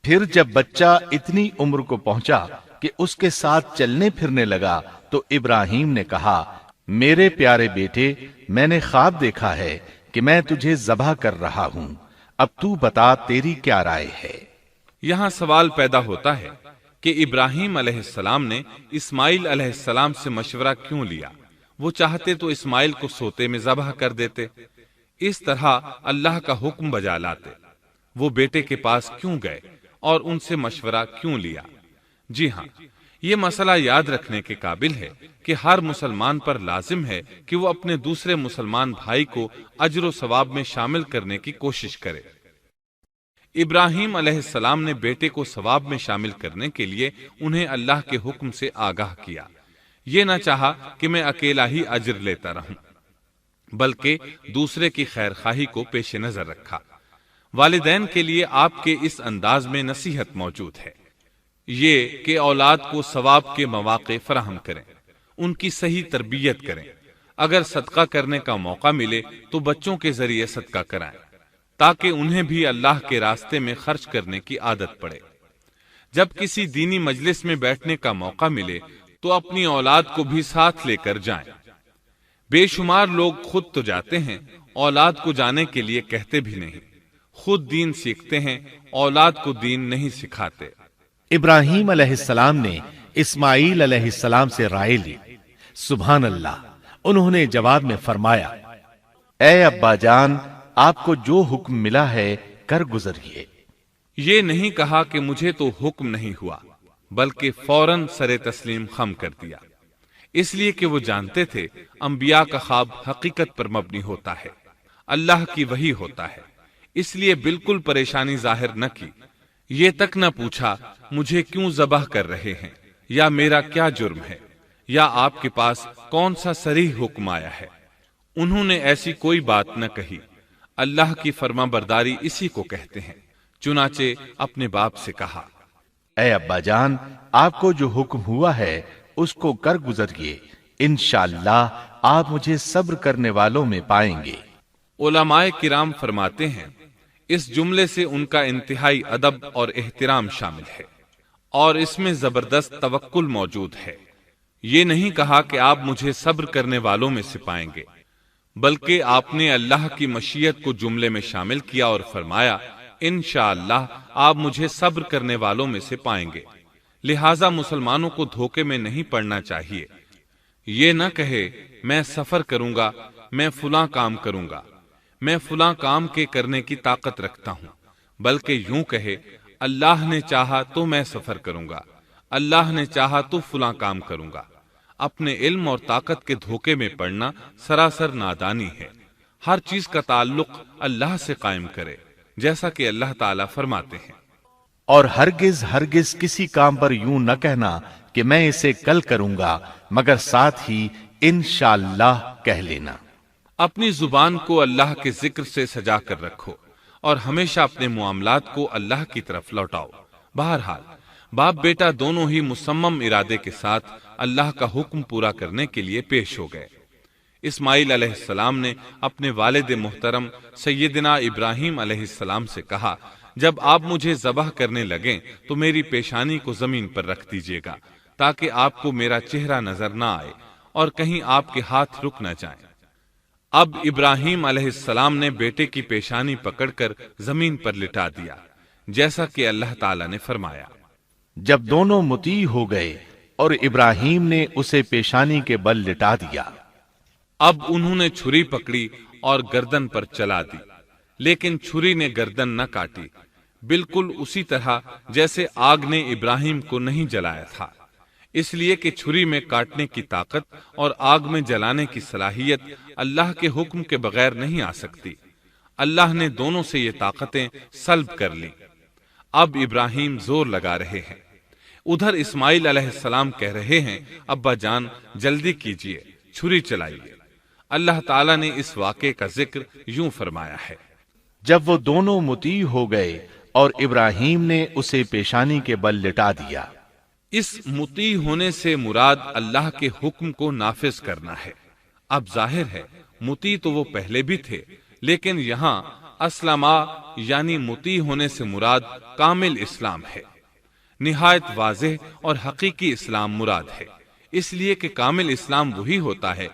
S2: پھر جب بچہ اتنی عمر کو پہنچا کہ اس کے ساتھ چلنے پھرنے لگا تو ابراہیم نے کہا، میرے پیارے بیٹے، میں نے خواب دیکھا ہے کہ میں تجھے ذبح کر رہا ہوں، اب تو بتا تیری کیا رائے ہے؟
S1: یہاں سوال پیدا ہوتا ہے کہ ابراہیم علیہ السلام نے اسماعیل علیہ السلام سے مشورہ کیوں لیا؟ وہ چاہتے تو اسماعیل کو سوتے میں ذبح کر دیتے، اس طرح اللہ کا حکم بجا لاتے۔ وہ بیٹے کے پاس کیوں گئے اور ان سے مشورہ کیوں لیا؟ جی ہاں، یہ مسئلہ یاد رکھنے کے قابل ہے کہ ہر مسلمان پر لازم ہے کہ وہ اپنے دوسرے مسلمان بھائی کو اجر و ثواب میں شامل کرنے کی کوشش کرے۔ ابراہیم علیہ السلام نے بیٹے کو ثواب میں شامل کرنے کے لیے انہیں اللہ کے حکم سے آگاہ کیا۔ یہ نہ چاہا کہ میں اکیلا ہی اجر لیتا رہوں، بلکہ دوسرے کی خیر خواہی کو پیش نظر رکھا۔ والدین کے لیے آپ کے اس انداز میں نصیحت موجود ہے، یہ کہ اولاد کو ثواب کے مواقع فراہم کریں، ان کی صحیح تربیت کریں۔ اگر صدقہ کرنے کا موقع ملے تو بچوں کے ذریعے صدقہ کرائیں، تاکہ انہیں بھی اللہ کے راستے میں خرچ کرنے کی عادت پڑے۔ جب کسی دینی مجلس میں بیٹھنے کا موقع ملے تو اپنی اولاد کو بھی ساتھ لے کر جائیں۔ بے شمار لوگ خود تو جاتے ہیں، اولاد کو جانے کے لیے کہتے بھی نہیں، خود دین سیکھتے ہیں، اولاد کو دین نہیں سکھاتے۔
S2: ابراہیم علیہ السلام نے اسماعیل علیہ السلام سے رائے لی۔ سبحان اللہ، انہوں نے جواب میں فرمایا، اے ابا جان، آپ کو جو حکم ملا ہے کر گزریے۔
S1: یہ نہیں کہا کہ مجھے تو حکم نہیں ہوا، بلکہ فوراً سر تسلیم خم کر دیا، اس لیے کہ وہ جانتے تھے انبیاء کا خواب حقیقت پر مبنی ہوتا ہے، اللہ کی وحی ہوتا ہے، اس لیے بالکل پریشانی ظاہر نہ کی۔ یہ تک نہ پوچھا مجھے کیوں ذبح کر رہے ہیں، یا میرا کیا جرم ہے، یا آپ کے پاس کون سا صریح حکم آیا ہے۔ انہوں نے ایسی کوئی بات نہ کہی۔ اللہ کی فرما برداری اسی کو کہتے ہیں۔ چنانچہ اپنے باپ سے کہا،
S2: اے ابا جان، آپ کو جو حکم ہوا ہے اس کو کر گزریے، انشاءاللہ آپ مجھے صبر کرنے والوں میں پائیں گے۔
S1: علماء کرام فرماتے ہیں اس جملے سے ان کا انتہائی ادب اور احترام شامل ہے، اور اس میں زبردست توکل موجود ہے۔ یہ نہیں کہا کہ آپ مجھے صبر کرنے والوں میں سے پائیں گے، بلکہ آپ نے اللہ کی مشیت کو جملے میں شامل کیا اور فرمایا، انشاءاللہ آپ مجھے صبر کرنے والوں میں سے پائیں گے۔ لہٰذا مسلمانوں کو دھوکے میں نہیں پڑنا چاہیے۔ یہ نہ کہے میں سفر کروں گا، میں فلاں کام کروں گا، میں فلاں کام کے کرنے کی طاقت رکھتا ہوں، بلکہ یوں کہے اللہ نے چاہا تو میں سفر کروں گا، اللہ نے چاہا تو فلاں کام کروں گا۔ اپنے علم اور طاقت کے دھوکے میں پڑنا سراسر نادانی ہے۔ ہر چیز کا تعلق اللہ سے قائم کرے، جیسا کہ اللہ تعالیٰ فرماتے ہیں،
S2: اور ہرگز ہرگز کسی کام پر یوں نہ کہنا کہ میں اسے کل کروں گا، مگر ساتھ ہی انشاءاللہ کہہ لینا۔
S1: اپنی زبان کو اللہ کے ذکر سے سجا کر رکھو اور ہمیشہ اپنے معاملات کو اللہ کی طرف لوٹاؤ۔ بہرحال باپ بیٹا دونوں ہی مصمم ارادے کے ساتھ اللہ کا حکم پورا کرنے کے لیے پیش ہو گئے۔ اسماعیل علیہ السلام نے اپنے والد محترم سیدنا ابراہیم علیہ السلام سے کہا، جب آپ مجھے ذبح کرنے لگیں تو میری پیشانی کو زمین پر رکھ دیجیے گا تاکہ آپ کو میرا چہرہ نظر نہ آئے اور کہیں آپ کے ہاتھ رک نہ جائیں۔ اب ابراہیم علیہ السلام نے بیٹے کی پیشانی پکڑ کر زمین پر لٹا دیا، جیسا کہ اللہ تعالیٰ نے فرمایا۔
S2: جب دونوں مطیع ہو گئے اور ابراہیم نے اسے پیشانی کے بل لٹا دیا،
S1: اب انہوں نے چھری پکڑی اور گردن پر چلا دی، لیکن چھری نے گردن نہ کاٹی، بالکل اسی طرح جیسے آگ نے ابراہیم کو نہیں جلایا تھا، اس لیے کہ چھری میں کاٹنے کی طاقت اور آگ میں جلانے کی صلاحیت اللہ کے حکم کے بغیر نہیں آ سکتی۔ اللہ نے دونوں سے یہ طاقتیں سلب کر لی۔ اب ابراہیم زور لگا رہے ہیں، ادھر اسماعیل علیہ السلام کہہ رہے ہیں، ابا جان جلدی کیجئے، چھری چلائیے۔ اللہ تعالیٰ نے اس واقعے کا ذکر یوں فرمایا ہے،
S2: جب وہ دونوں مطیع ہو گئے اور ابراہیم نے اسے پیشانی کے بل لٹا دیا۔
S1: اس مطیع ہونے سے مراد اللہ کے حکم کو نافذ کرنا ہے۔ اب ظاہر ہے مطیع تو وہ پہلے بھی تھے، لیکن یہاں اسلما یعنی مطیع ہونے سے مراد کامل اسلام ہے۔ نہایت واضح اور حقیقی اسلام مراد ہے، اس لیے کہ کامل اسلام وہی ہوتا ہے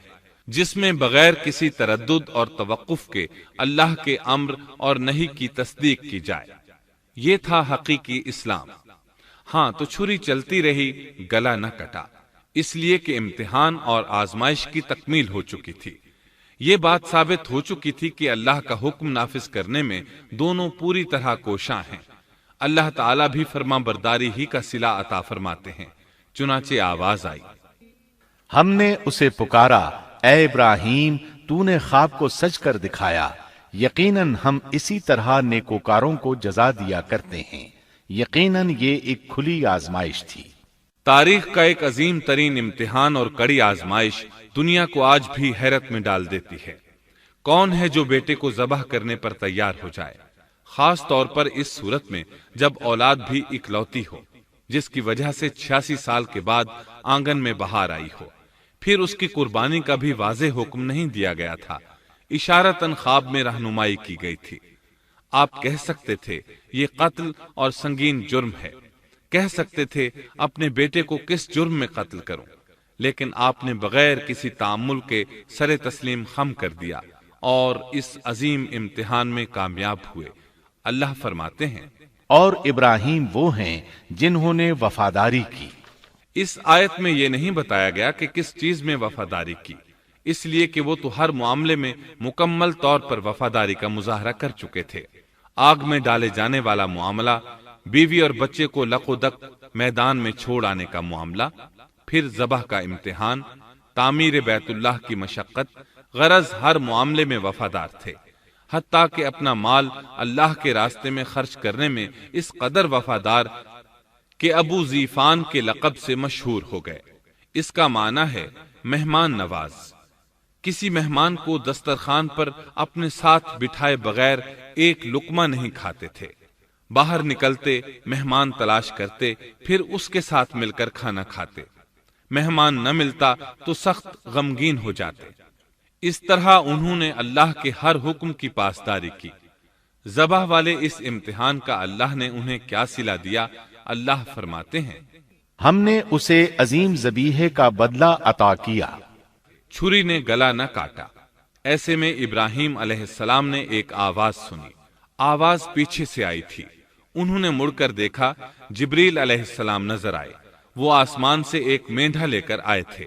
S1: جس میں بغیر کسی تردد اور توقف کے اللہ کے امر اور نہی کی تصدیق کی جائے۔ یہ تھا حقیقی اسلام۔ ہاں تو چھری چلتی رہی، گلا نہ کٹا، اس لیے کہ امتحان اور آزمائش کی تکمیل ہو چکی تھی۔ یہ بات ثابت ہو چکی تھی کہ اللہ کا حکم نافذ کرنے میں دونوں پوری طرح کوشاں ہیں۔ اللہ تعالیٰ بھی فرما برداری ہی کا صلہ عطا فرماتے ہیں۔ چنانچہ آواز آئی،
S2: ہم نے اسے پکارا، اے ابراہیم تو نے خواب کو سچ کر دکھایا، یقیناً ہم اسی طرح نیکوکاروں کو جزا دیا کرتے ہیں۔ یقیناً یہ ایک کھلی آزمائش تھی۔
S1: تاریخ کا ایک عظیم ترین امتحان اور کڑی آزمائش دنیا کو آج بھی حیرت میں ڈال دیتی ہے۔ کون ہے جو بیٹے کو ذبح کرنے پر تیار ہو جائے، خاص طور پر اس صورت میں جب اولاد بھی اکلوتی ہو، جس کی وجہ سے 86 سال کے بعد آنگن میں بہار آئی ہو۔ پھر اس کی قربانی کا بھی واضح حکم نہیں دیا گیا تھا، اشارتاً خواب میں رہنمائی کی گئی تھی۔ آپ کہہ سکتے تھے یہ قتل اور سنگین جرم ہے، کہہ سکتے تھے اپنے بیٹے کو کس جرم میں قتل کروں، لیکن آپ نے بغیر کسی تعامل کے سر تسلیم خم کر دیا اور اس عظیم امتحان میں کامیاب ہوئے۔ اللہ فرماتے ہیں،
S2: اور ابراہیم وہ ہیں جنہوں نے وفاداری کی۔
S1: اس آیت میں یہ نہیں بتایا گیا کہ کس چیز میں وفاداری کی، اس لیے کہ وہ تو ہر معاملے میں مکمل طور پر وفاداری کا مظاہرہ کر چکے تھے۔ آگ میں ڈالے جانے والا معاملہ، بیوی اور بچے کو لق و دق میدان میں چھوڑ آنے کا معاملہ، پھر ذبح کا امتحان، تعمیر بیت اللہ کی مشقت، غرض ہر معاملے میں وفادار تھے، حتیٰ کہ اپنا مال اللہ کے راستے میں خرچ کرنے میں اس قدر وفادار کہ ابو زیفان کے لقب سے مشہور ہو گئے۔ اس کا معنی ہے مہمان نواز۔ کسی مہمان کو دسترخوان پر اپنے ساتھ بٹھائے بغیر ایک لقمہ نہیں کھاتے تھے، باہر نکلتے مہمان تلاش کرتے، پھر اس کے ساتھ مل کر کھانا کھاتے، مہمان نہ ملتا تو سخت غمگین ہو جاتے۔ اس طرح انہوں نے اللہ کے ہر حکم کی پاسداری کی۔ ذبح والے اس امتحان کا اللہ نے انہیں کیا صلہ دیا؟ اللہ فرماتے ہیں،
S2: ہم نے اسے عظیم ذبیحے کا بدلہ عطا کیا۔
S1: چھری نے گلا نہ کاٹا۔ ایسے میں ابراہیم علیہ السلام نے ایک آواز سنی۔ آواز پیچھے سے آئی تھی۔ انہوں نے مڑ کر دیکھا، جبریل علیہ السلام نظر آئے۔ وہ آسمان سے ایک مینڈھا لے کر آئے تھے۔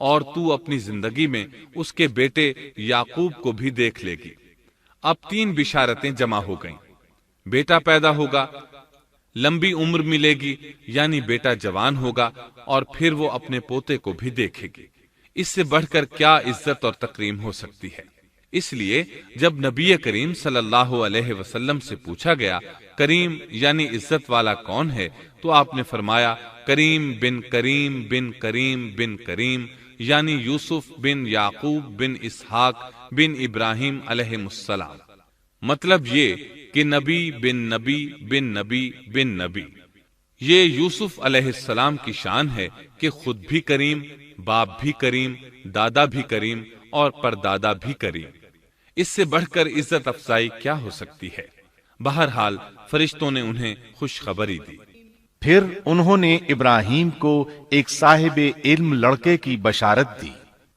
S1: اور تو اپنی زندگی میں اس کے بیٹے یعقوب کو بھی دیکھ لے گی۔ اب 3 بشارتیں جمع ہو گئیں۔ بیٹا پیدا ہوگا، لمبی عمر ملے گی یعنی بیٹا جوان ہوگا، اور پھر وہ اپنے پوتے کو بھی دیکھے گی۔ اس سے بڑھ کر کیا عزت اور تکریم ہو سکتی ہے؟ اس لیے جب نبی کریم صلی اللہ علیہ وسلم سے پوچھا گیا کریم یعنی عزت والا کون ہے، تو آپ نے فرمایا کریم بن کریم بن کریم بن کریم، یعنی یوسف بن یعقوب بن اسحاق بن ابراہیم علیہ السلام۔ مطلب یہ کہ نبی بن نبی بن نبی بن نبی۔ یہ یوسف علیہ السلام کی شان ہے کہ خود بھی کریم، باپ بھی کریم، دادا بھی کریم اور پردادا بھی کریم۔ اس سے بڑھ کر عزت افزائی کیا ہو سکتی ہے؟ بہرحال فرشتوں نے انہیں خوشخبری دی۔
S2: پھر انہوں نے ابراہیم کو ایک صاحب علم لڑکے کی بشارت دی۔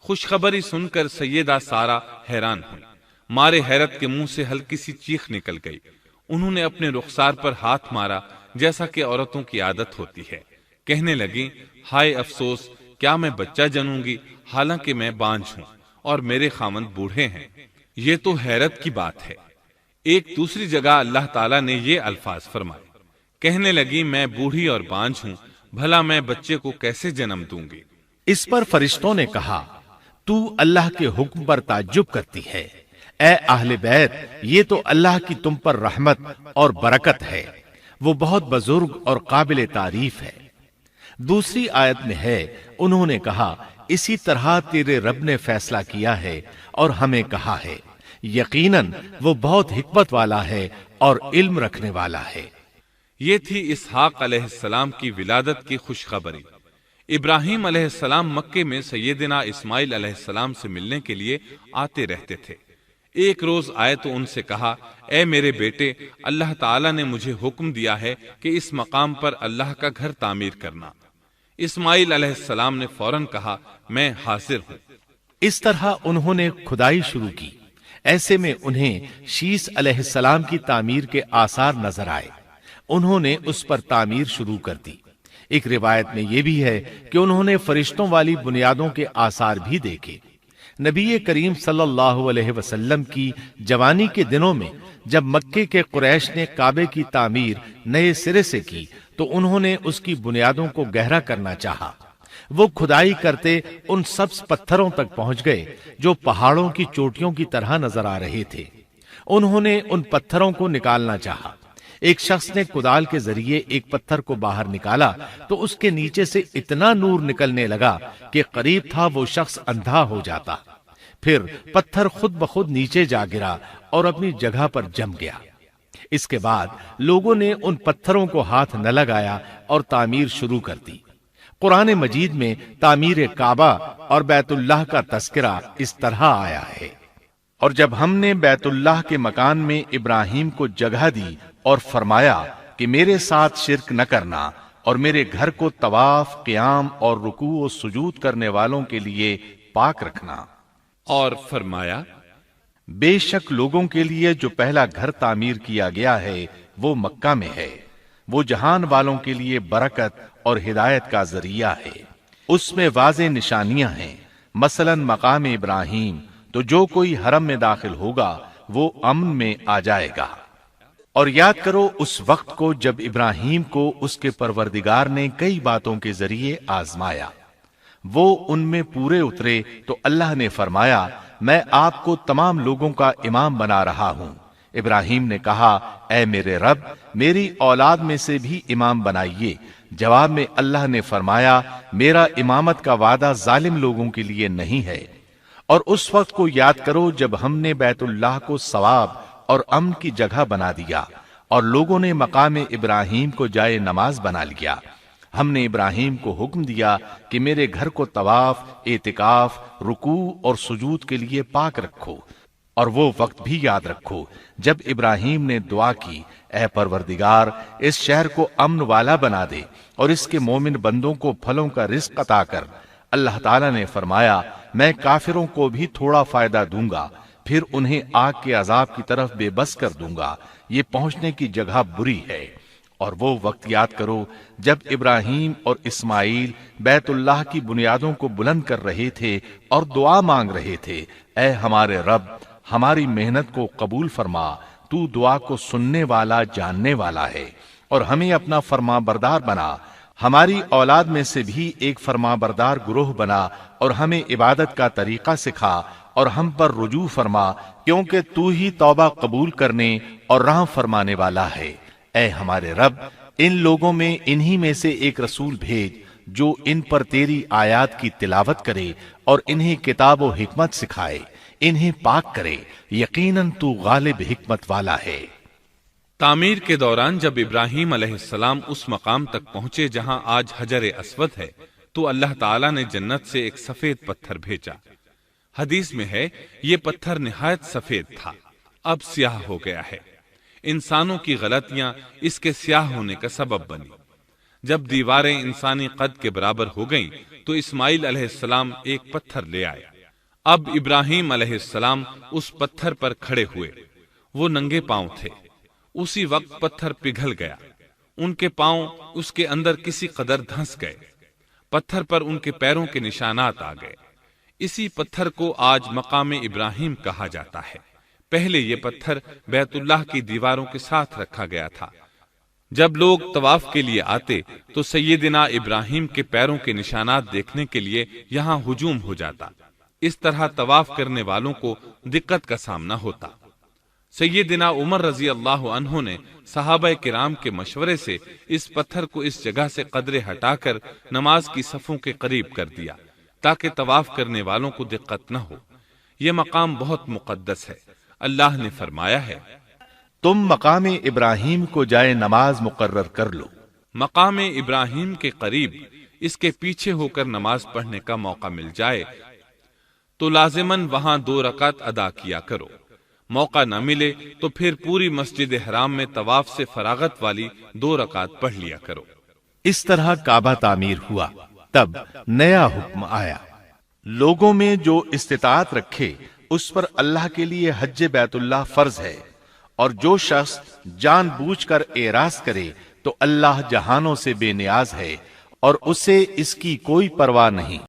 S1: خوشخبری سن کر سیدہ سارہ حیران ہوئی، مارے حیرت کے منہ سے ہلکی سی چیخ نکل گئی۔ انہوں نے اپنے رخسار پر ہاتھ مارا جیسا کہ عورتوں کی عادت ہوتی ہے، کہنے لگی ہائے افسوس، کیا میں بچہ جنوں گی حالانکہ میں بانجھ ہوں اور میرے خاوند بوڑھے ہیں؟ یہ تو حیرت کی بات ہے۔ ایک دوسری جگہ اللہ تعالیٰ نے یہ الفاظ فرمائے، کہنے لگی میں بوڑھی اور بانجھ ہوں، بھلا میں بچے کو کیسے جنم دوں گی؟
S2: اس پر فرشتوں نے کہا تو اللہ کے حکم پر تعجب کرتی ہے، اے اہل بیت، یہ تو اللہ کی تم پر رحمت اور برکت ہے، وہ بہت بزرگ اور قابل تعریف ہے۔ دوسری آیت میں ہے انہوں نے کہا اسی طرح تیرے رب نے فیصلہ کیا ہے اور ہمیں کہا ہے، یقیناً وہ بہت حکمت والا ہے اور علم رکھنے والا ہے۔
S1: یہ تھی اسحاق علیہ السلام کی ولادت کی خوشخبری۔ ابراہیم علیہ السلام مکے میں سیدنا اسماعیل علیہ السلام سے ملنے کے لیے آتے رہتے تھے۔ ایک روز آئے تو ان سے کہا اے میرے بیٹے، اللہ تعالیٰ نے مجھے حکم دیا ہے کہ اس مقام پر اللہ کا گھر تعمیر کرنا۔ اسماعیل علیہ السلام نے فوراً کہا میں حاضر ہوں۔
S2: اس طرح انہوں نے کھدائی شروع کی۔ ایسے میں انہیں شیش علیہ السلام کی تعمیر کے آثار نظر آئے۔ انہوں نے اس پر تعمیر شروع کر دی۔ ایک روایت میں یہ بھی ہے کہ انہوں نے فرشتوں والی بنیادوں کے آثار بھی دیکھے۔ نبی کریم صلی اللہ علیہ وسلم کی جوانی کے دنوں میں جب مکے کے قریش نے کعبے کی تعمیر نئے سرے سے کی تو انہوں نے اس کی بنیادوں کو گہرا کرنا چاہا۔ وہ کھدائی کرتے ان سبز پتھروں تک پہنچ گئے جو پہاڑوں کی چوٹیوں کی طرح نظر آ رہے تھے۔ انہوں نے ان پتھروں کو نکالنا چاہا۔ ایک شخص نے کدال کے ذریعے ایک پتھر کو باہر نکالا تو اس کے نیچے سے اتنا نور نکلنے لگا کہ قریب تھا وہ شخص اندھا ہو جاتا۔ پھر پتھر خود بخود نیچے جا گرا اور اپنی جگہ پر جم گیا۔ اس کے بعد لوگوں نے ان پتھروں کو ہاتھ نہ لگایا اور تعمیر شروع کر دی۔ قرآن مجید میں تعمیر کعبہ اور بیت اللہ کا تذکرہ اس طرح آیا ہے، اور جب ہم نے بیت اللہ کے مکان میں ابراہیم کو جگہ دی اور فرمایا کہ میرے ساتھ شرک نہ کرنا اور میرے گھر کو طواف، قیام اور رکوع و سجود کرنے والوں کے لیے پاک رکھنا،
S1: اور فرمایا
S2: بے شک لوگوں کے لیے جو پہلا گھر تعمیر کیا گیا ہے وہ مکہ میں ہے، وہ جہان والوں کے لیے برکت اور ہدایت کا ذریعہ ہے، اس میں واضح نشانیاں ہیں، مثلا مقام ابراہیم، تو جو کوئی حرم میں داخل ہوگا وہ امن میں آ جائے گا۔ اور یاد کرو اس وقت کو جب ابراہیم کو اس کے پروردگار نے کئی باتوں کے ذریعے آزمایا، وہ ان میں پورے اترے تو اللہ نے فرمایا میں آپ کو تمام لوگوں کا امام بنا رہا ہوں۔ ابراہیم نے کہا اے میرے رب، میری اولاد میں سے بھی امام بنائیے۔ جواب میں اللہ نے فرمایا میرا امامت کا وعدہ ظالم لوگوں کے لیے نہیں ہے۔ اور اس وقت کو یاد کرو جب ہم نے بیت اللہ کو ثواب اور امن کی جگہ بنا دیا اور لوگوں نے مقام ابراہیم کو جائے نماز بنا لیا۔ ہم نے ابراہیم کو حکم دیا کہ میرے گھر کو طواف، اعتکاف، رکوع اور سجود کے لیے پاک رکھو، اور وہ وقت بھی یاد رکھو جب ابراہیم نے دعا کی اے پروردگار اس شہر کو امن والا بنا دے اور اس کے مومن بندوں کو پھلوں کا رزق عطا کر۔ اللہ تعالیٰ نے فرمایا میں کافروں کو بھی تھوڑا فائدہ دوں گا، پھر انہیں آگ کے عذاب کی طرف بے بس کر دوں گا، یہ پہنچنے کی جگہ بری ہے۔ اور وہ وقت یاد کرو جب ابراہیم اور اسماعیل بیت اللہ کی بنیادوں کو بلند کر رہے تھے اور دعا مانگ رہے تھے، اے ہمارے رب، ہماری محنت کو قبول فرما، تو دعا کو سننے والا، جاننے والا ہے، اور ہمیں اپنا فرما بردار بنا، ہماری اولاد میں سے بھی ایک فرما بردار گروہ بنا، اور ہمیں عبادت کا طریقہ سکھا، اور ہم پر رجوع فرما، کیونکہ تو ہی توبہ قبول کرنے اور رحم فرمانے والا ہے۔ اے ہمارے رب، ان لوگوں میں انہی میں سے ایک رسول بھیج جو ان پر تیری آیات کی تلاوت کرے اور انہیں کتاب و حکمت سکھائے، انہیں پاک کرے، یقیناً تو غالب حکمت والا ہے۔
S1: تعمیر کے دوران جب ابراہیم علیہ السلام اس مقام تک پہنچے جہاں آج حجر اسود ہے تو اللہ تعالیٰ نے جنت سے ایک سفید پتھر بھیجا۔ حدیث میں ہے یہ پتھر نہایت سفید تھا، اب سیاہ ہو گیا ہے۔ انسانوں کی غلطیاں اس کے سیاہ ہونے کا سبب بنی۔ جب دیواریں انسانی قد کے برابر ہو گئیں تو اسماعیل علیہ السلام ایک پتھر لے آئے۔ اب ابراہیم علیہ السلام اس پتھر پر کھڑے ہوئے، وہ ننگے پاؤں تھے۔ اسی وقت پتھر پگھل گیا، ان کے پاؤں اس کے اندر کسی قدر دھنس گئے، پتھر پر ان کے پیروں کے نشانات آ گئے۔ اسی پتھر کو آج مقام ابراہیم کہا جاتا ہے۔ پہلے یہ پتھر بیت اللہ کی دیواروں کے ساتھ رکھا گیا تھا۔ جب لوگ طواف کے لیے آتے تو سیدنا ابراہیم کے پیروں کے نشانات دیکھنے کے لیے یہاں ہجوم ہو جاتا۔ اس طرح طواف کرنے والوں کو دقت کا سامنا ہوتا۔ سیدنا عمر رضی اللہ عنہ نے صحابہ کرام کے مشورے سے اس پتھر کو اس جگہ سے قدرے ہٹا کر نماز کی صفوں کے قریب کر دیا تاکہ طواف کرنے والوں کو دقت نہ ہو۔ یہ مقام بہت مقدس ہے۔ اللہ نے فرمایا ہے،
S2: تم مقام ابراہیم کو جائے نماز مقرر کر لو۔
S1: مقام ابراہیم کے قریب اس کے پیچھے ہو کر نماز پڑھنے کا موقع مل جائے تو لازماً وہاں 2 رکعت ادا کیا کرو۔ موقع نہ ملے تو پھر پوری مسجد حرام میں طواف سے فراغت والی 2 رکعت پڑھ لیا کرو۔
S2: اس طرح کعبہ تعمیر ہوا۔ تب نیا حکم آیا، لوگوں میں جو استطاعت رکھے اس پر اللہ کے لیے حج بیت اللہ فرض ہے، اور جو شخص جان بوجھ کر اعراض کرے تو اللہ جہانوں سے بے نیاز ہے اور اسے اس کی کوئی پرواہ نہیں۔